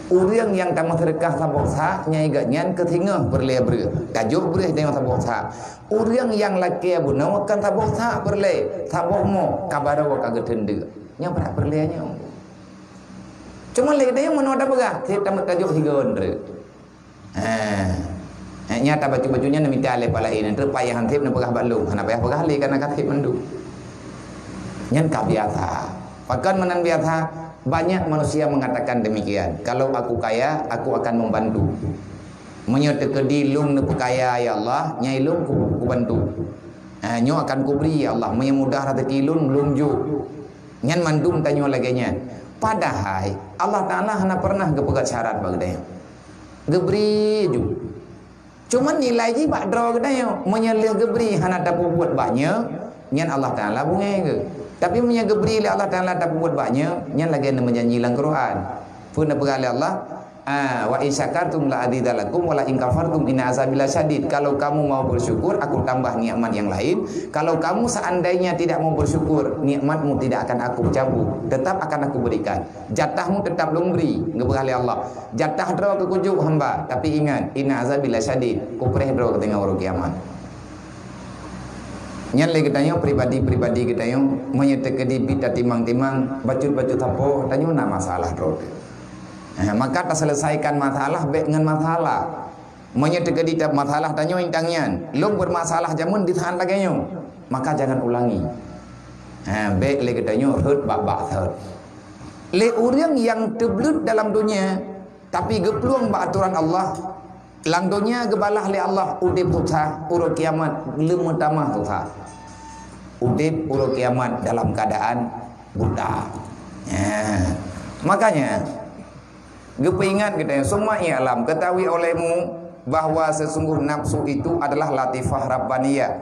Urang yang tamu sedekah tabung sah nyai gaknyan ketingah berle ber. Kajuk boleh dengan tabung sah. Urang yang laki abuna kan tabung sah berle, tabung mo kabar wa kagak tende. Nya berat berleanya. Cuma lagi dia mana ada begah, saya tamat kajuk 3 ondre. Nyata baju-bajunya nak minta alih palain, nanti payah hantip nak begah balung, nak payah begah alih karena katip mendu. Nyan kah biasa. Bahkan menan biasa banyak manusia mengatakan demikian. Kalau aku kaya, aku akan membantu. Menyerta kedilung nak kaya ya Allah, nyai lung ku bantu. Nyo akan ku beri ya Allah, menyemudah rezeki lung lunjuk. Nyan mandum tanyo lagi nya. Padahal Allah Ta'ala hana pernah kepegat syarat bagi dia. Geberi ju. Cuma nilai je bak draw dia. Menyelih geberi hana dapat buat banyak. Nyan Allah Ta'ala bungai ke. Tapi punya geberi Allah Ta'ala dapat buat banyak. Nyan lagi nak menjanji dalam Quran. Pun nak berkali Allah. Wa in syakartum la azidalakum wa la in kafartum inna azabi lasyadid. Kalau kamu mau bersyukur, aku tambah nikmat yang lain. Kalau kamu seandainya tidak mau bersyukur, nikmatmu tidak akan aku cabut, tetap akan aku berikan. Jatahmu tetap belum beri, ngeberali Allah. Jatah draw ke kujuk hamba, tapi ingat, inna azabi lasyadid. Ku pereh draw ke tengah orang kiamat. Nyan lagi tanya pribadi-pribadi kita yang menyertai di bita timang-timang baju-baju tapo tanya nak masalah draw. Maka tak selesaikan masalah baik dengan masalah. Menyertai di masalah tanya intangnya. Lu bermasalah jamun ditahan lagi nyo. Maka jangan ulangi. Baik lagi tanya hurt bak hurt. Le orang yang terbelut dalam dunia tapi gepeluang ba aturan Allah. Lang dunia gebalah le Allah udip tutah urut kiamat lemu tamah tutah. Udip urut kiamat dalam keadaan buta. Makanya ingat kita semua alam ketahui olehmu bahwa sesungguh nafsu itu adalah latifah rabbaniyah.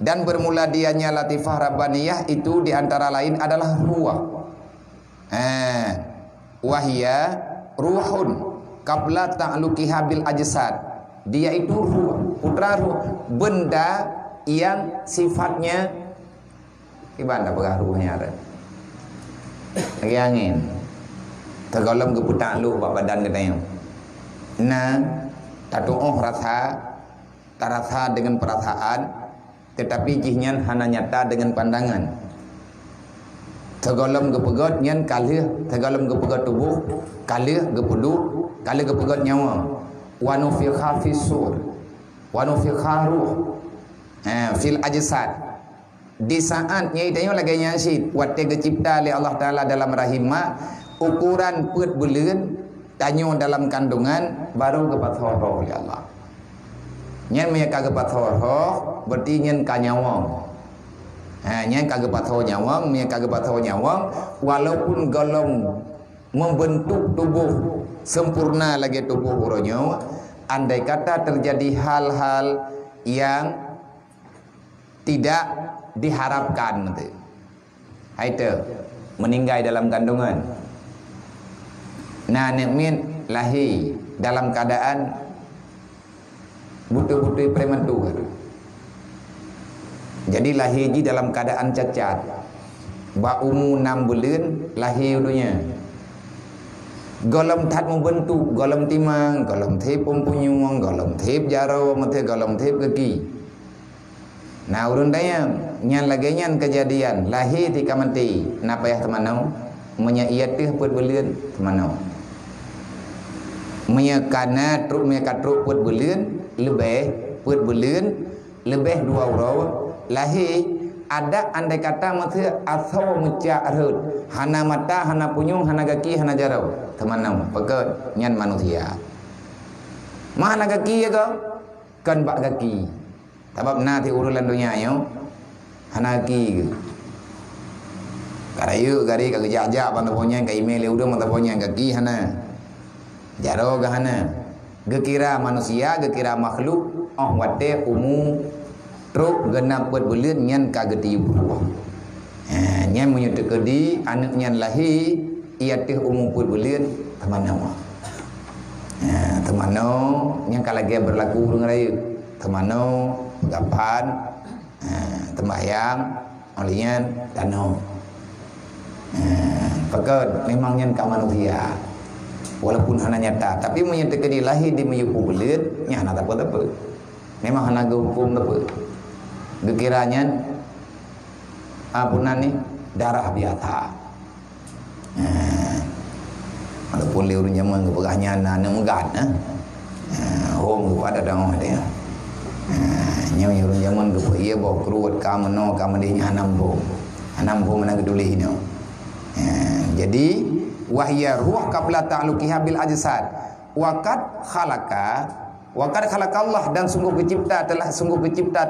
Dan bermula dianya latifah rabbaniyah itu diantara lain adalah ruh. Wahia ruhun qabla ta'luqiha bil ajsad. Dia itu ruh, putra ruh, benda yang sifatnya gimana pengaruhnya ada. Lagi angin. Tergolong ke putak lu buat badan katanya. Nah, tak rasa dengan perasaan, tetapi jihnya hanya nyata dengan pandangan. Tergolong ke pegot nyan kalih, tergolong ke pegot tubuh, kalih ke peduk, kalih ke pegot nyawa. Wa nufikha fisur, wa nufikha ruh. Fil ajsad. Di saat nyai tanya lagi nyasid, waktu dicipta oleh Allah Taala dalam rahimah, ukuran perut bulan tanyo dalam kandungan baru kepat roh oleh Allah. Nyen menyeka kepat roh berarti nyen kanyawang. Nyen kagepat roh nyawang, menyeka kepat roh nyawang walaupun golong membentuk tubuh sempurna lagi tubuh uronyo, andai kata terjadi hal-hal yang tidak diharapkan nanti. Itu meninggal dalam kandungan. Nah, nekmin lahir dalam keadaan butuh-butuh prematur. Jadi lahir di dalam keadaan cacat. Ba umur 6 bulan lahir dunia. Golom tat membentuk, golom timang, golom tip pempunyung, golom tip jaro, mate golom tip kaki. Nah, urun dayang nyan lagi nyan kejadian lahir tika mati. Napa ya temanau? Menyaiyatih put bulan temanau. Menyakana truk menyakatruk put bulan lebih put bulan lebih 2 urau lahir ada andai kata mati asal mucia arhut hana mata hana punyung hana kaki hana jarau temanau pekat nyan manusia. Mana kaki ya kau? Kan bak kaki. Sebab nanti urulan dunia yo hanaki karayu gari ka jajak bantu punya ka email udah mata punya kaki hana jaro ga hana gekira manusia gekira makhluk wate umu truk genap buat bulan nyan ka geti buah nyan menyutuk kedi anak nyan lahir iatih umu buat bulan temanau temanau nyan kalagi berlaku urang rayu temanau gapan tembayang olian danau pekat memangnya ka manusia walaupun hana nyata tapi menyatakan di lahir di meyupu belit nya hana tak apa memang hana hukum apa gekiranya apunan ni darah biasa walaupun liur nyaman kepegahnya nana megat home kepada dang dia nyam yurun zaman ke iya bawa keruat kamano kamadihnya hanambo mana gedulih ini. Jadi wahya ruh qabla ta'luqiha bil ajsad waqad khalaqa Allah dan sungguh kecipta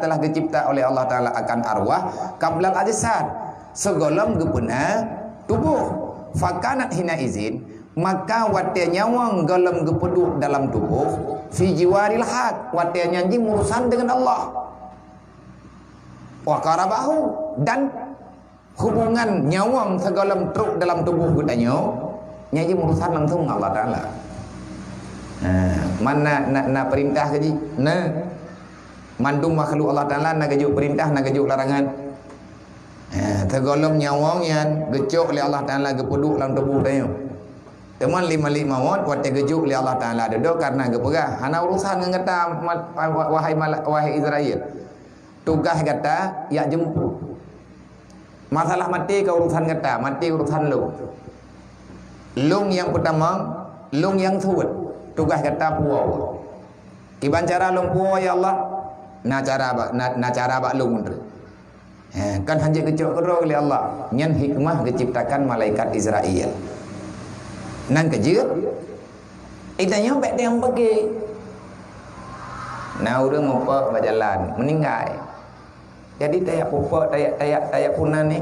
telah dicipta oleh Allah Taala akan arwah qabla al ajsad segolong gepena tubuh fakanat hina izin maka watia nyawang golong gepeduk dalam tubuh fi jiwaril haq watia nyanji urusan dengan Allah wa qarabahu dan hubungan nyawang segolong truk dalam tubuh gudanyo nyanyi urusan langsung Allah Taala Mana nak perintah ke ji? Mandum makhluk Allah Ta'ala nak gajuk perintah, nak gajuk larangan. Tergolong nyawang yang gecok oleh Allah Ta'ala gepuduk dalam tubuh dia. Teman lima maut buat gejuk oleh Allah Ta'ala duduk karena gepegah. Hana urusan ngata wahai Israel. Tugas kata ya jemput. Masalah mati ke urusan kata, mati urusan lu. Lung yang pertama, lung yang suwet. Tugas kata puau. Kiban cara lung puau ya Allah. Na cara bak lung tu. Kan hanya kecok kerong oleh Allah. Nyan hikmah diciptakan malaikat Israel. Nang kejut. Itanya baik dia yang pergi. Nah orang muka berjalan meninggal. Jadi tayak pupa, tayak punan ni,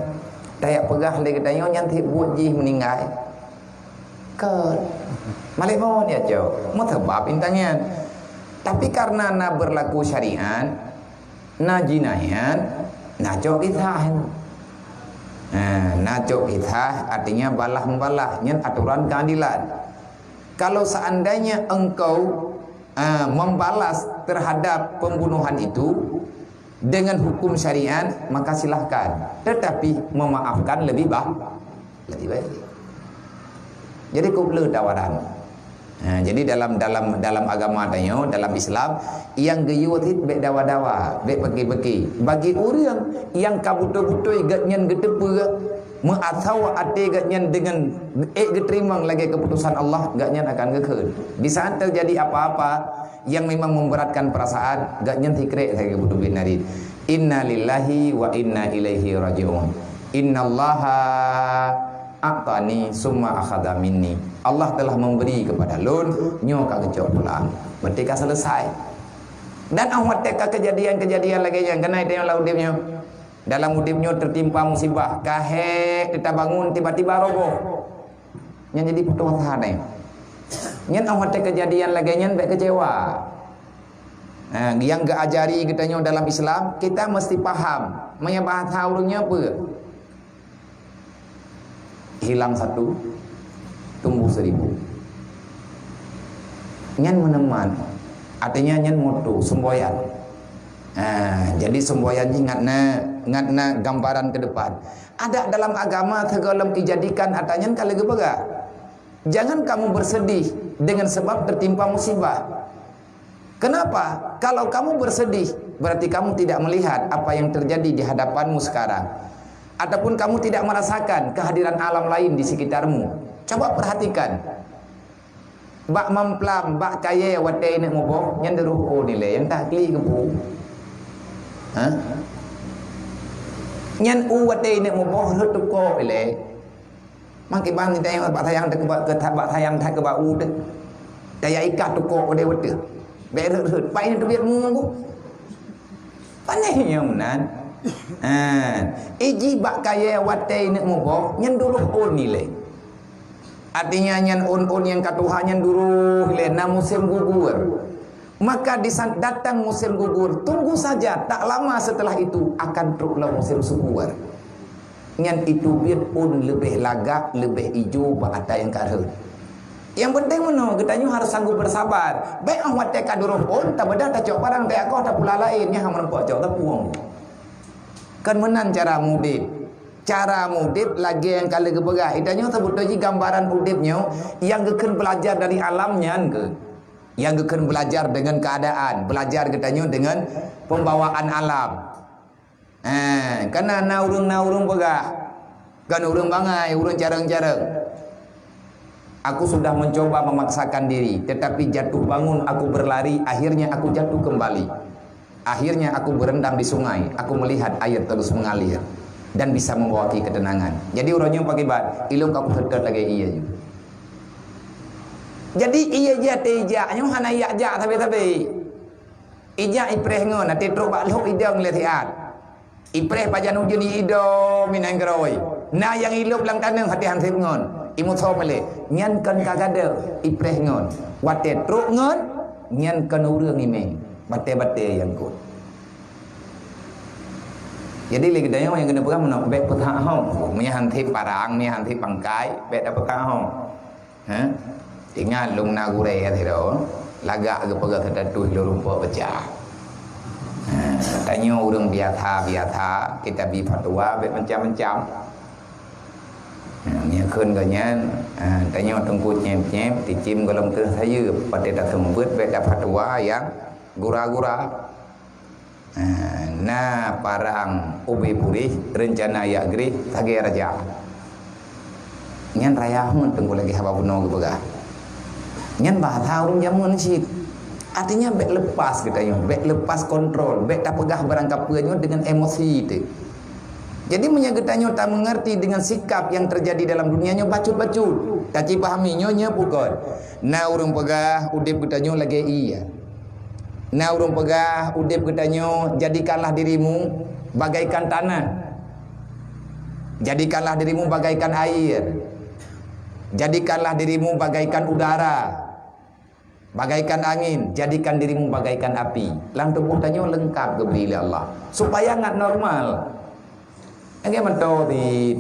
tayak pegah lagi katanya nyantik buat jih meninggal. Ke Malik mohon ya jauh. Mau sebab intannya. Tapi karena na berlaku syariat, na jinayan, na cok kisah. Na cok kisah artinya balah membalah, nyen aturan keadilan. Kalau seandainya engkau membalas terhadap pembunuhan itu dengan hukum syariat, maka silahkan. Tetapi memaafkan lebih baik. Jadi kubla tawaran. Jadi dalam agama tanya, dalam Islam yang geyutit bek dawa-dawa, bek bagi-bagi. Bagi orang yang kabutu-butu gatnyan getepe mengasau ate gatnyan dengan geterimang lagi keputusan Allah, gatnyan akan gekeun. Di saat terjadi apa-apa yang memang memberatkan perasaan, gatnyan tikrek saya kebutu bin nari. Inna lillahi wa inna ilaihi raji'un. Innallaha aqtani summa akhadha minni. Allah telah memberi kepada lun, nyo ka kecok pulang. Ketika selesai. Dan awak teka kejadian-kejadian lagi yang kena itu yang udipnya. Dalam udipnya tertimpa musibah, kahek kita bangun tiba-tiba roboh. Yang jadi putusan ni. Nyen awak teka kejadian lagi nyen baik kecewa. Yang gak ajari katanya dalam Islam, kita mesti faham. Maya bahasa urungnya apa? Hilang satu, tumbuh 1000. Nyan meneman, artinya nyan moto semboyan. Jadi semboyan ni ngatna gambaran ke depan. Ada dalam agama segala dijadikan artinya kalau gebaga. Jangan kamu bersedih dengan sebab tertimpa musibah. Kenapa? Kalau kamu bersedih, berarti kamu tidak melihat apa yang terjadi di hadapanmu sekarang. Ataupun kamu tidak merasakan kehadiran alam lain di sekitarmu. Coba perhatikan. Bak mamplam, bak kaya watai nak muboh, yang deruh oh nilai, yang tak kli ke bu. Yang watai nak muboh, retuko nilai. Makin bang kita yang bak sayang bak sayang tak ke bak ud. Daya ikat tuko ode watai. Berat, pai ni tu biar mungu. Panainya menan. Iji bak kaya watai nak muboh, yang deruh oh nilai. Artinya nyan on yang katuhan yang dulu lena musim gugur. Maka di saat datang musim gugur, tunggu saja, tak lama setelah itu akan teruklah musim subur. Nyan itu biar on lebih lagak, lebih hijau ada yang karun. Yang penting mana katanya harus sanggup bersabar. Baik awak teka durung on, tak beda tak cok barang tak kau tak pula lain yang menempat cok tak puang. Kan menan cara mudib. Cara mudib lagi yang kali kebegah. Itanya sebut lagi gambaran mudibnya yang geken belajar dari alamnya ke. Yang geken belajar dengan keadaan, belajar katanya dengan pembawaan alam. Karena naurung begah. Kan urung bangai, urung careng-careng. Aku sudah mencoba memaksakan diri, tetapi jatuh bangun aku berlari, akhirnya aku jatuh kembali. Akhirnya aku berendam di sungai, aku melihat air terus mengalir. Dan bisa membawa ketenangan. Jadi orangnya pakai bat, ilung kau terdekat lagi iya juga. Jadi iya je tejak, nyo hana iya jak tapi. Ijak ipreh ngon, nanti truk bak lok idong letiat. Ipreh pajan ujun idong minang geroi. Na yang iluk lang taneng hati hansip ngon. Imu so mele, nyan kan kagada ipreh ngon. Wate truk ngon, nyan kan urang ime. Bate-bate yang kot. Jadi lagi daya yang kena pegang mana bek petang hong, punya hanti parang, punya hanti pangkai, bek dapat petang hong. Ingat lung na gurai hati dah. Lagak ke pegang tertuh lu rumput pecah. Tanya orang biasa kita bi fatwa macam-macam. Nya khun ke nyan tanya tengku nyem-nyem dicim golong ke saya pada tak sembut baik dapat fatwa yang gura-gura. Na parang ubi purih rencana ya gri sage raja. Nyan raya mun tengku lagi haba puno ke pegah. Nyan bahasa orang jamun sih. Artinya baik lepas katanya, baik lepas kontrol, baik tak pegah barang kapanya dengan emosi itu. Jadi menyagetanya tak mengerti dengan sikap yang terjadi dalam dunianya bacut-bacut. Tak pahami nyonya pukul. Na urung pegah udip katanya lagi iya. Na urung pegah udip katanya jadikanlah dirimu bagaikan tanah. Jadikanlah dirimu bagaikan air. Jadikanlah dirimu bagaikan udara. Bagaikan angin, jadikan dirimu bagaikan api. Lang tubuh tanya lengkap diberi oleh Allah supaya ngat normal. Angge mato di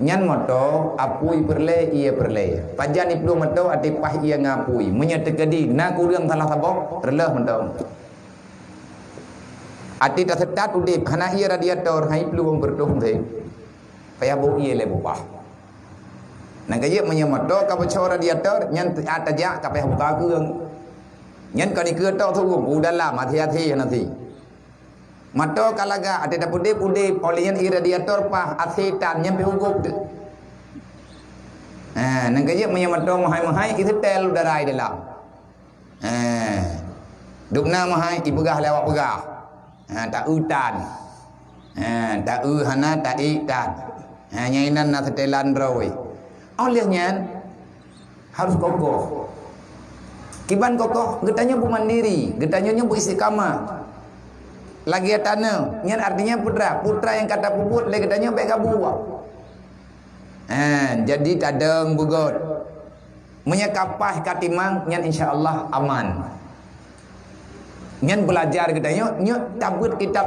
nyan mato apui perle ia perle. Pajan iplu mato ati pah ia ngapui. Menyetekedi na kurang salah sabok releh mato. Ati tak setat udip hana ia radiator hai plu berdoh te. Paya bo ia le bupah. Nak kaya menyemat ka bocor radiator nyan atajak ka peh buka keung. Nyan ka ni ke tok tu dalam hati-hati nanti. Mato kalaga ada pude polian i radiator pah asetan nyan pe hugup tu. Nak kaya menyemat mahai-mahai itu tel darai dalam. Dukna mahai ibegah lewat pegah. Tak utan. Tak hana tak itan. Nyainan na setelan roi. Olehnya harus kokoh. Kiban kokoh, getanya bu mandiri, getanya bu istiqamah. Lagi tanah, nyan artinya putra yang kata puput, lagi getanya baik buah. Jadi tadeng bugot. Menyekapah katimang, nyan insya-Allah aman. Nyan belajar getanya, nyan tabut kitab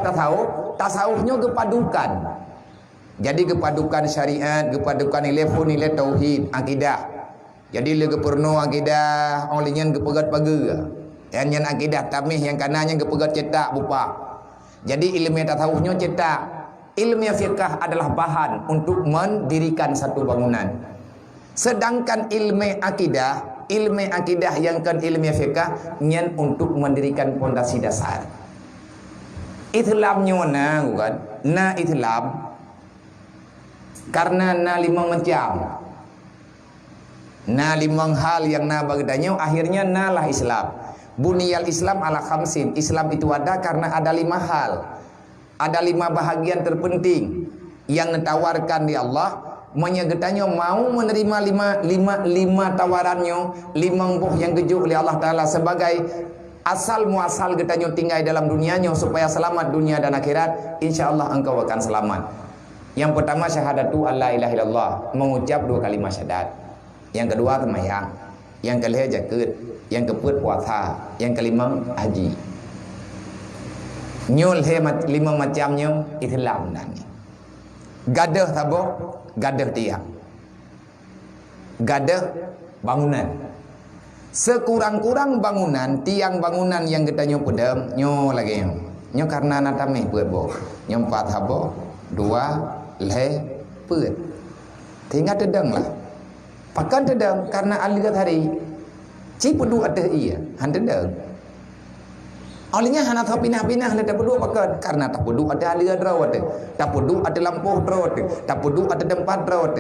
tasawufnya kepadukan. Jadi kepadukan syariat, kepadukan nilai tauhid, akidah. Jadi le keperno akidah, olehnya kepegat pagar. Yang akidah tamih yang kanannya kepegat cetak bupa. Jadi ilmu tasawufnya cetak. Ilmu fiqh adalah bahan untuk mendirikan satu bangunan. Sedangkan ilmu akidah yang kan ilmu fiqh nyen untuk mendirikan fondasi dasar. Islamnya bukan? Islam karena limang macam. Limang hal yang bagdanya akhirnya lah Islam. Buniyal Islam ala khamsin. Islam itu ada karena ada 5 hal. Ada 5 bahagian terpenting yang ditawarkan di Allah. Menyegetanya mau menerima lima tawarannya, 5 buah yang kejuk oleh Allah Ta'ala sebagai asal muasal getanya tinggal dalam dunianya supaya selamat dunia dan akhirat. InsyaAllah engkau akan selamat. Yang pertama syahadatu alla ilaha illallah, mengucap 2 kalimat syahadat. Yang kedua sembahyang, yang kelima zakat, yang keempat puasa, yang kelima haji. Nyul he 5 macamnya Islam dan gadah tabok, gadah tiang. Gadah bangunan. Sekurang-kurang bangunan, tiang bangunan yang kita nyo pedam, nyo lagi nyo karena natame buat bo. Nyo 4 tabok, 2 leh put. Tinggal tedang lah. Pakan tedang karena aligat hari. Cipudu ada iya, han tedang. Olehnya hana tau pinah-pinah le tapudu pakan karena tapudu ada aligat rawat. Tapudu ada lampuh rawat. Tapudu ada tempat rawat.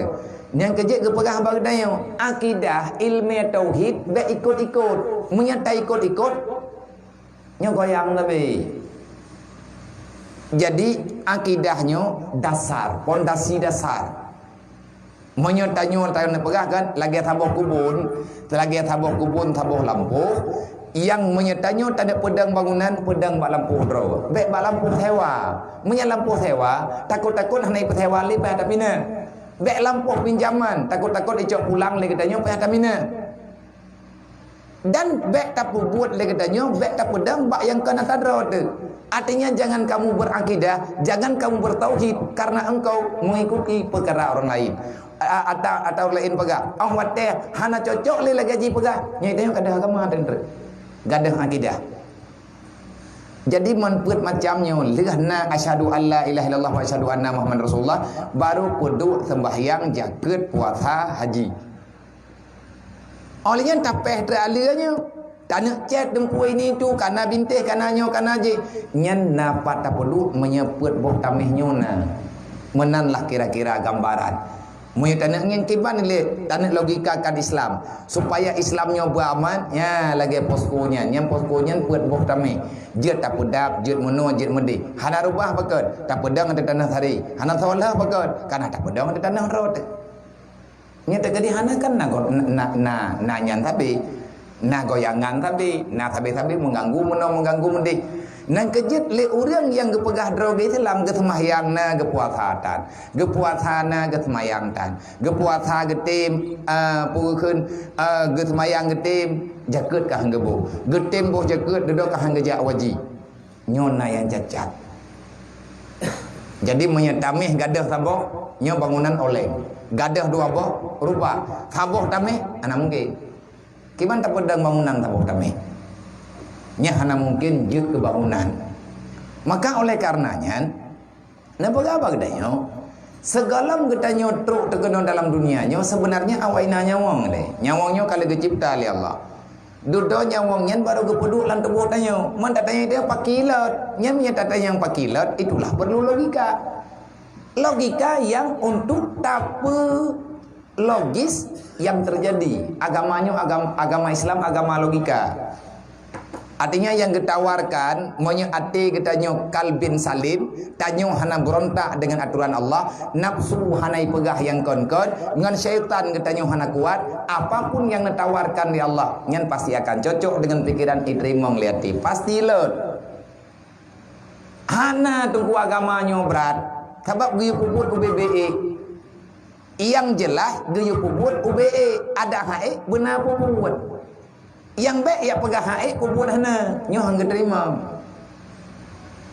Yang kejek ke pegah bagdayo akidah ilmu tauhid be ikut-ikut, menyertai ikut-ikut. Nyo goyang lebih. Jadi akidahnya dasar, pondasi dasar. Menyertanya tak pegah kan lagi tabuh kubun, tabuh lampuh. Yang menyertanya tak ada pedang bangunan, pedang bak lampuh draw. Bek bak lampuh sewa. Menyang lampuh sewa, takut-takut naik sewa li pada mina. Bek lampuh pinjaman, takut-takut icok pulang le katanya pada mina. Dan bek tak buat le katanya, bek tak pedang bak yang kena tadra tu. Artinya jangan kamu berakidah, jangan kamu bertauhid karena engkau mengikuti perkara orang lain. Atau lain pegah. Oh wate hana cocok le gaji pegah. Nya itu kada agama tentre. Gadah akidah. Jadi menput macamnya lihna asyhadu alla ilaha illallah wa asyhadu anna muhammad rasulullah baru kudu sembahyang jaket puasa haji. Olehnya tapeh teralanya tanah cet dempu ini tu kana bintih kana nyo kana je nyen napa tak perlu menyebut boh tamihnya na. Menanlah kira-kira gambaran. Moyo tanah ngin kiban le tanah logika kan Islam supaya Islamnya beraman ya lagi poskonya nyam poskonya puat boh tamih je tak pedap je meno je medi hana rubah bakad tak pedang ada tanah hari hana solah bakad kana tak pedang ada tanah rot nya tak jadi hana kan na nyan tapi na goyangan tapi na tabe mengganggu meno mengganggu medi nang kejit le orang yang gepegah droge Islam ge sembahyang na ge puasatan ge puasana ge sembahyang tan ge puasa ge tim pukeun ge sembahyang ge tim jaket ka hang gebu ge tim boh jaket duduk ka hang gejak waji nyona yang cacat. Jadi menyetamih gadah saboh nyo bangunan oleh gadah dua boh rupa saboh tamih ana mungkin kiban tak pedang bangunan saboh tamih nya hana mungkin je kebangunan. Maka oleh karenanya napa apa gedanya segala gedanya truk terkena dalam dunianya sebenarnya awaina nyawang le nyawangnya kalau dicipta oleh Allah dudo nyawangnya baru gepeduk lan tubuh tanya man tatanya dia pakilat nya nya tatanya yang pakilat itulah perlu logika yang untuk tape logis yang terjadi agamanya agama Islam agama logika. Artinya yang ditawarkan monya ati getanyo kalbin salim tanyo hana berontak dengan aturan Allah nafsu hanai pegah yang kon-kon ngan syaitan getanyo hana kuat apapun yang ditawarkan di Allah nyan pasti akan cocok dengan pikiran diterima ngliati pasti lot hana tunggu agamanya berat sebab guyu puput UBBE yang jelas guyu puput UBE ada hae benar puput yang baik ya pegah haik kubur hana nyo hang terima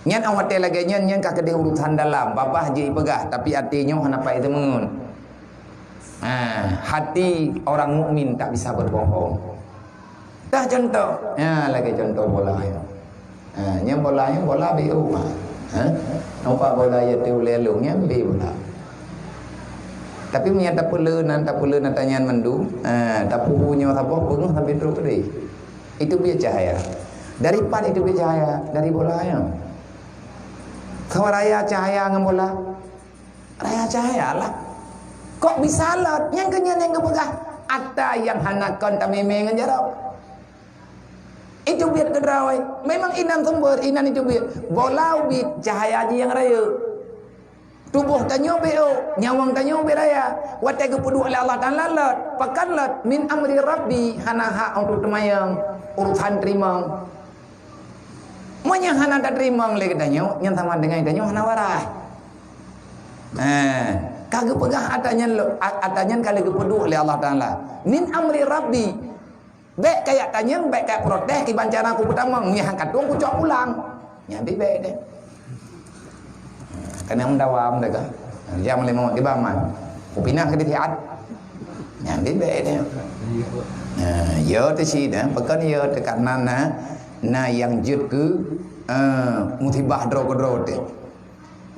nyan awat lagi nyan ka kedih urusan dalam babah je pegah tapi hatinya hana pai itu mengun hati orang mukmin tak bisa berbohong dah contoh lagi contoh bola ya nyam bola BU nampak bola ya tu lelung nyam bi bola tapi punya tak perlu nak tanya mendu tak punya apa pun sampai terus tadi itu biar cahaya daripada itu biar cahaya dari bola yang kau raya cahaya ngam bola raya cahaya lah kok bisa lot yang kenyan yang kepegah ada yang hanakan tak memang jarau itu biar kedrawai memang inan sumber inan itu biar bola ubi cahaya aja yang raya tubuh tanyo beo nyawang tanyo beraya wate kepedu oleh Allah Taala lot pakan lot min amri rabbi hana hak untuk temayang urusan terima monya hana tak terima le tanyo yang sama dengan tanyo hana warah kagak pegah atanya kali kepedu oleh Allah Taala min amri rabbi baik kayak tanya baik kayak protes ki bancana aku pertama nya angkat tuang ku cok pulang nyambi baik deh kena mendawam dah kan dia boleh mau di baman upinah ke ditiat yang di be dia yo te si dah pekan yo te kanan na yang jut ke musibah dro te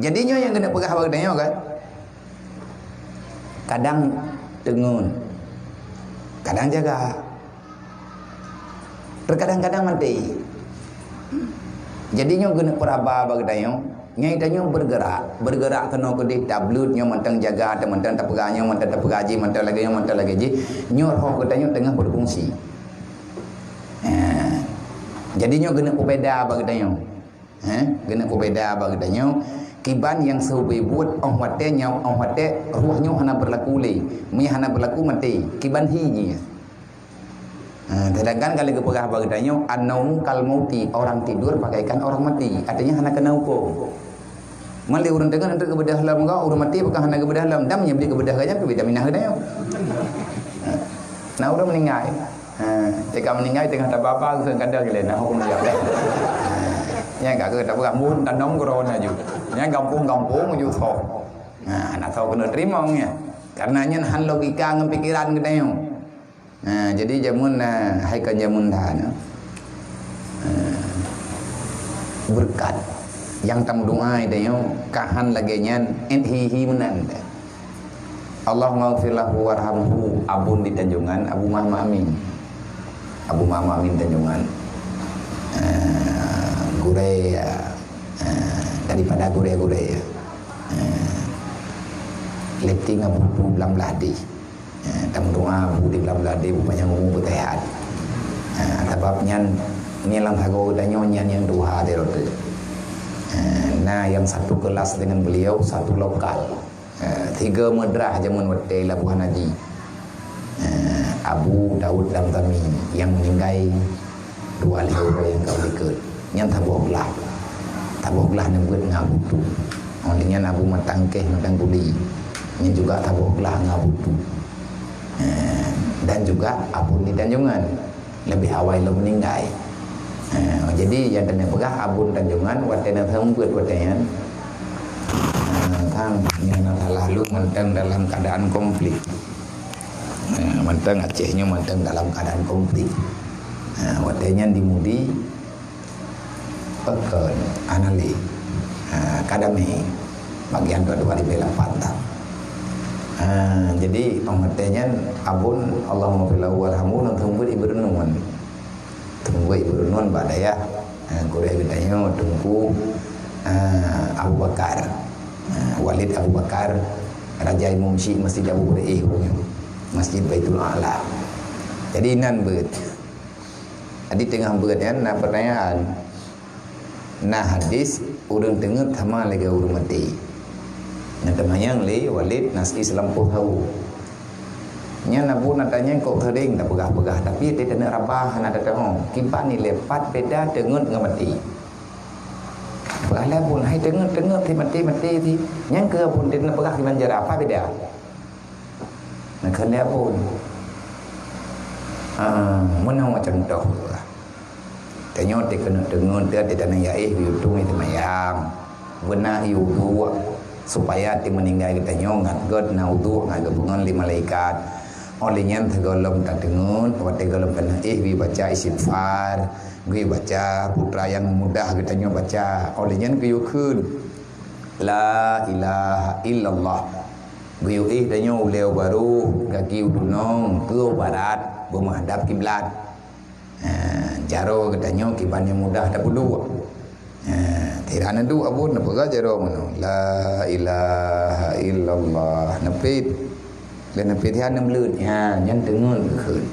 jadinya yang kena pegah bagdanya kan kadang tengun kadang jaga terkadang-kadang mati jadinya kena peraba bagdanya nyai tanyo bergerak kena kedih tablut nyo mentang jaga atau mentang tak pegahnya mentang tak pegaji mentang lagi ji nyo roh ketanyo tengah berfungsi jadi nyo kena berbeza bagi tanyo kena berbeza bagi tanyo kiban yang sebebut ong wate nyau ong wate ruhnya hana berlaku le mi hana berlaku mati kiban hiji sedangkan kali kepegah bagi tanyo an-naum kal mauti orang tidur bagaikan orang mati artinya hana kena hukum mali urang dengan untuk kebedah dalam kau urang mati bukan hana kebedah dalam dam nya beli kebedah gajah ke vitamin dah nah urang meninggal jika meninggal tengah tak apa-apa kadang gila nah hukum dia Nya gak ke tak mun tanong corona ju. Nya gampung-gampung ju tho. Nah, nak tahu kena terima nya. Karenanya han logika dengan pikiran kita yo. Nah, jadi jamun hai kan jamun dah berkat yang tam doa itu yo kahan lagi nyan hi menan. Allah maghfir lahu warhamhu abun di Tanjungan Abu Muhammad Amin. Abu Muhammad Amin Tanjungan. Gurei daripada gurei letting abu belam ladi tam doa abu di belam ladi banyak umur bertehat sebabnya ni lang thago dan nyonya yang dua dia rote nah yang satu kelas dengan beliau satu lokal 3 madrah zaman wate Labuhan Haji Abu Daud Damtami yang meninggal 2 hari yang kau dikut yang taboglah yang buat ngabutu olehnya Abu Matangkeh Matangkuli yang juga taboglah ngabutu dan juga Abu di Tanjungan lebih awal lo meninggal jadi yang tanya pegah Abu Tanjungan watena thembut watena kang yang lalu mentang dalam keadaan konflik mentang Acehnya mentang dalam keadaan konflik watenya dimudi pekan anali kadami bagian kedua di bela patah jadi pengertiannya abun Allahumma filahu warhamu tunggu ibernun badaya Korea gedanya tunggu Abu Bakar Walid Abu Bakar Raja Imam Syekh Masjid Abu Hurairah Masjid Baitul A'la jadi nan beut di tengah beut ya na pertanyaan nah hadis urang tengah sama lagi urang mati yang temayang li Walid nas Islam pun tahu nya nabu natanya kok tering tak pegah-pegah tapi dia kena rabah nak datang kipan ni lepat beda dengan mati pegah pun hai tengah ti mati ti yang ke pun dia nak pegah di banjar apa beda nak kena pun mun macam contoh tanya dia kena dengar dia tidak nak YouTube itu mayang benar YouTube supaya dia meninggal kita nyongat god naudu ngak gabungan 5 malaikat olehnya tergolong tak dengar waktu golong kena wi baca istighfar wi baca putra yang mudah kita nyo baca olehnya kuyukun la ilaha illallah wi dan nyo uleu baru kaki udunong ke barat menghadap kiblat jaro kita nyo kibannya mudah tak berdua tirana du abun na pega jaro mano la ilaha illallah nepit dan nepit han nem lut nhân tengun khun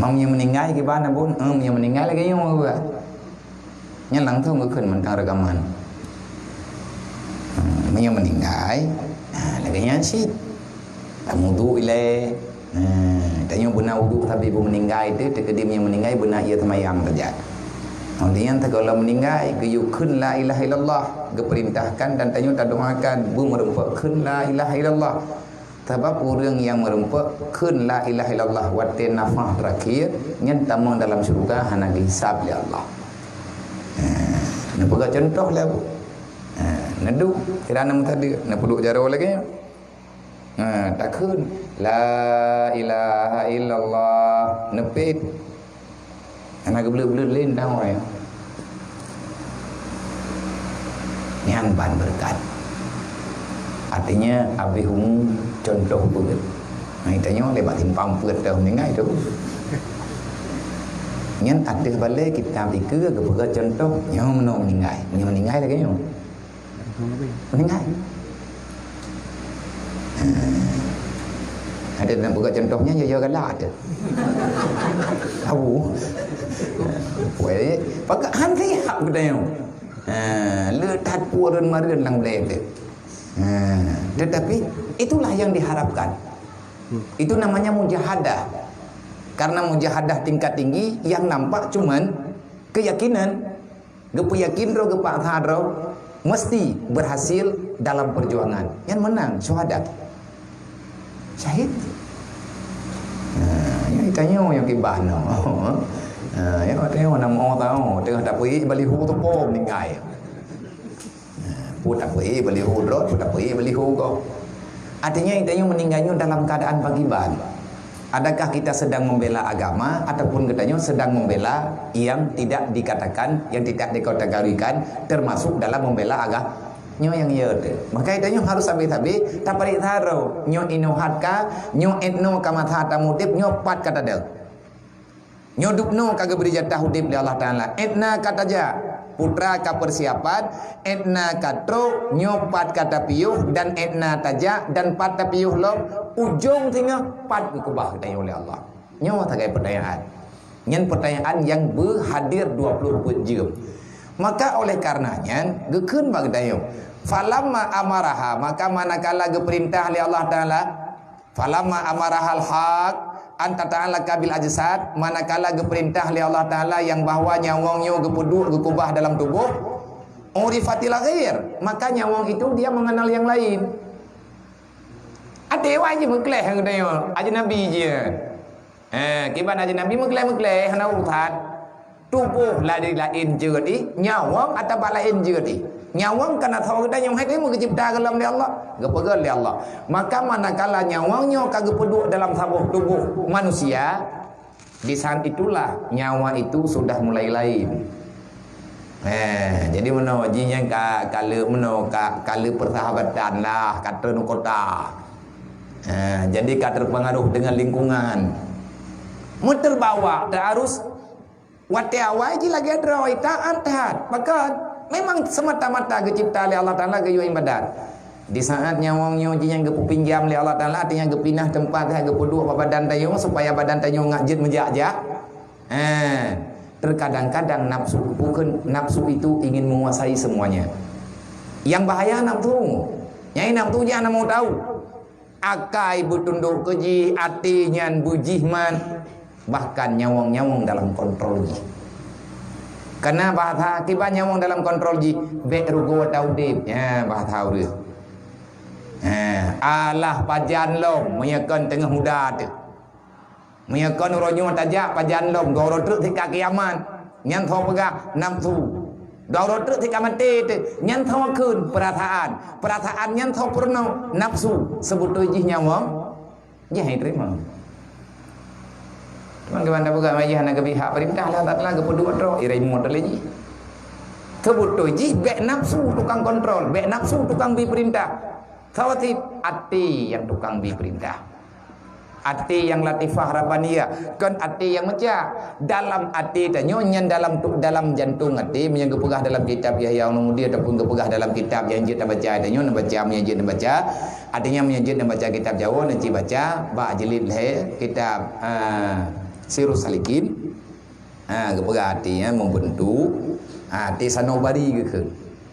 mong yang meninggal ke ban abun yang meninggal lagi yang apa nhân lang thong ke khun mentang ragaman yang meninggal lagi yang sit amudu ile tanya benar wudu tapi ibu meninggal itu terkedim yang meninggal benar ia temayam terjadi olehnya kalau meninggal kuyukun la ilaha illallah diperintahkan dan tanya tak doakan bu merempakkan la ilaha illallah sebab orang yang merempakkan la ilaha illallah wate nafah terakhir yang tamang dalam syurga hana dihisab oleh Allah nak pegang contoh lah bu nadu kerana tadi nak puduk jaro lagi takun la ilaha illallah nepit anak belut-belut lain dah orang yang ban berkat artinya abi humu contoh belut tanya lebat timpang belut dah meninggal tu yang ada balik kita fikir ke berat contoh yang meninggal lagi yang meninggal ada nak buka contohnya ya galak ada tahu boleh pakai hanti hak bedanya letak puran marin lang blende tetapi itulah yang diharapkan itu namanya mujahadah karena mujahadah tingkat tinggi yang nampak cuman keyakinan gepu yakin ro gepa hadro mesti berhasil dalam perjuangan yang menang syuhada syahid yang ditanya yang kibana Ya tengok nama orang tahu tengah tak pergi baliho tu pun meninggal. Pun tak pergi baliho drot, pun tak pergi baliho kau. Artinya kita meninggalnya dalam keadaan pagiban. Adakah kita sedang membela agama ataupun katanya sedang membela yang tidak dikatakan, yang tidak dikategorikan termasuk dalam membela agama? Nyo yang ya tu. Maka itu harus habis-habis tak parik taruh. Nyo inohat ka, nyo etno kamatha tamudip, nyo pat kata dia. Nyo dupno kagak beri jatah hudip li Allah Ta'ala. Etna kata ja, putra ka persiapan, etna katro, nyo pat kata piyuh, dan etna taja, dan pat piyuh lo, ujung tinggal pat kubah kata oleh Allah. Nyo tagai pertanyaan. Nyen pertanyaan yang berhadir 24 jam. Maka oleh karenanya, gekeun bagdayo. Falamma amaraha, maka manakala geperintah li Allah Ta'ala, falamma amarahal haq, anta ta'ala kabil ajsad, manakala geperintah li Allah Ta'ala yang bahwa nyawangnya gepuduk gekubah dalam tubuh, urifatil ghair, maka nyawang itu dia mengenal yang lain. Adewa je mengkleh hang dayo, aja nabi je. Kiban aja nabi mengkleh hana urutan. Tubuh lain jadi, nyawang atau lain jadi. Nyawang karena tahu kita yang hai mau cipta dalam dia Allah, gepegal dia Allah. Maka manakala nyawangnya kagak peduk dalam tubuh manusia, di saat itulah nyawa itu sudah mulai lain. Jadi meno jinya kala meno kala persahabatan lah kata nu kota. Jadi kata terpengaruh dengan lingkungan. Muter bawa terarus wate awal je lagi ada taat taat. Maka memang semata-mata kecipta oleh Allah Ta'ala ke ibadat. Di saat nyawangnya yang gepinjam oleh Allah Ta'ala, artinya gepindah tempat yang gepuduk badan tayo supaya badan tayo ngajit menjak-jak. Terkadang-kadang nafsu, bukan nafsu itu ingin menguasai semuanya. Yang bahaya nafsu. Nyai nafsu jangan mau tahu. Akai bertunduk keji, atinya bujihman, bahkan nyawang-nyawang dalam kontrol ji. Karena bahasa akibat nyawang dalam kontrol ji, bek rugo taudib, ya bahasa dia. Allah pajan lom, menyakan tengah muda tu. Menyakan uronyo tajak pajan lom, doro truk tika kiamat, nyan thong pegak nafsu. Doro truk tika mati tu, nyan thong kun perasaan. Perasaan nyan thong purno nafsu, sebut ji nyawang, jangan terima. Tuan kepada buka majih nak pihak perintah lah tak lah kepeduk ro irai modal lagi. Kebutuh ji bek nafsu tukang kontrol, bek nafsu tukang bi perintah. Tawati ati yang tukang bi perintah. Ati yang latifah rabbaniyah, kan ati yang meja dalam ati tanyo nyan dalam jantung ati yang gepegah dalam kitab Yahya Ulumuddin ataupun gepegah dalam kitab yang kita baca tanyo baca menyajid baca artinya menyajid baca kitab Jawa nanti baca ba jilid le kitab Sirus Salikin. Gepegah ati membentuk ati sanobari ke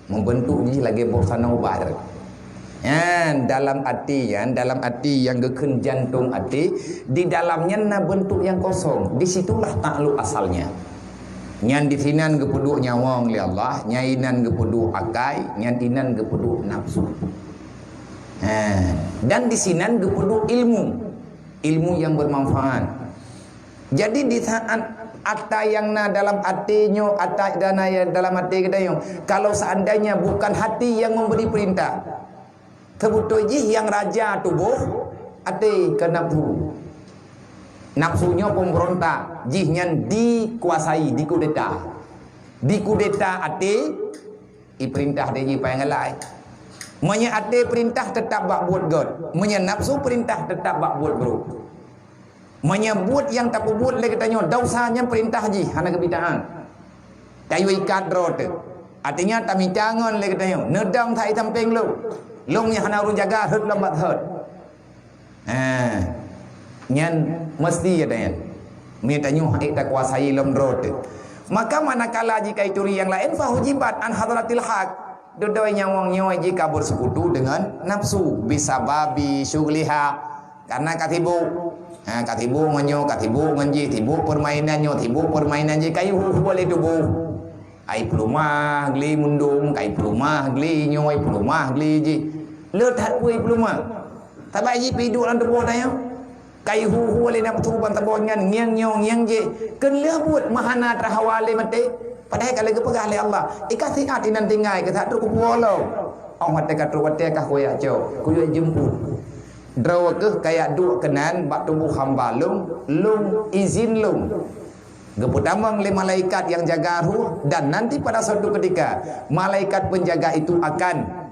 membentuk ni lagi bor sanobar. Dalam hati yang geken jantung hati, di dalamnya na bentuk yang kosong. Disitulah takluk asalnya. Nyan di sinan gepuduk nyawang li Allah, nyainan gepuduk akai, nyantinan gepuduk nafsu. Dan di sinan gepuduk ilmu yang bermanfaat. Jadi di saat atta yang na dalam hatinya, atta dana yang dalam hati kita yang, kalau seandainya bukan hati yang memberi perintah, kebutuhan jih yang raja tubuh ati ke nafsu. Nafsunya pemberontak, jihnya dikuasai, dikudeta. Dikudeta ati diperintah dia payang lain. Menya ati perintah tetap bak buat god. Menya nafsu perintah tetap bak buat bro. Menyebut yang tak buat lagi katanya dosanya perintah jih hana kebitaan. Tayu ikat rot. Artinya tak micangon lagi katanya nedang tak tamping lu. Longnya hana urun jaga hut lambat hut. Nyan mesti ada yang mitanya kita kuasai lom rot. Maka manakala jika itu yang lain fahujibat an hadratil haq. Dodoi nyawang nyawai jika bersekutu dengan nafsu bisa babi syughliha karena katibu katibu nganji tibu permainannya tibu permainan je kayu boleh tubuh. Ai pelumah gli mundung kai pelumah gli nyoi pelumah gli ji le that pui pelumah tabai ji pi duk lan tubuh tanya kai hu le nak tu ban tabon ngan ngiang nyong ngiang je ken lebut mahana trahawale mate padahal kalau gepegah le Allah ikasi ati nan tingai ke tak tu ku polo orang kata kat wate kah koyak jo kuyo jemput draw ke kayak duk kenan bak tubuh hamba lung izin lung geputamang le malaikat yang jaga ruh dan nanti pada suatu ketika malaikat penjaga itu akan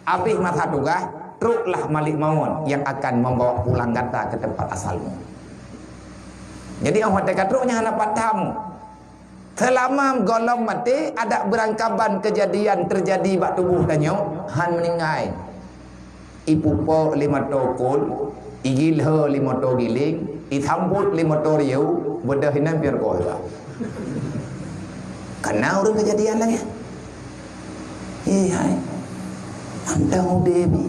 habis masa tugas truklah Malik Maut yang akan membawa pulang kata ke tempat asalmu. Jadi orang kata truknya anak patamu. Selama golong mati ada berangkaban kejadian terjadi bak tubuh tanya han meninggal. Ipu po 5 tokul, igil he 5 to giling, ithambut 5 to riu, bedah hinan biar kau lah. Karena orang kejadian lagi. Hai. Anda debi.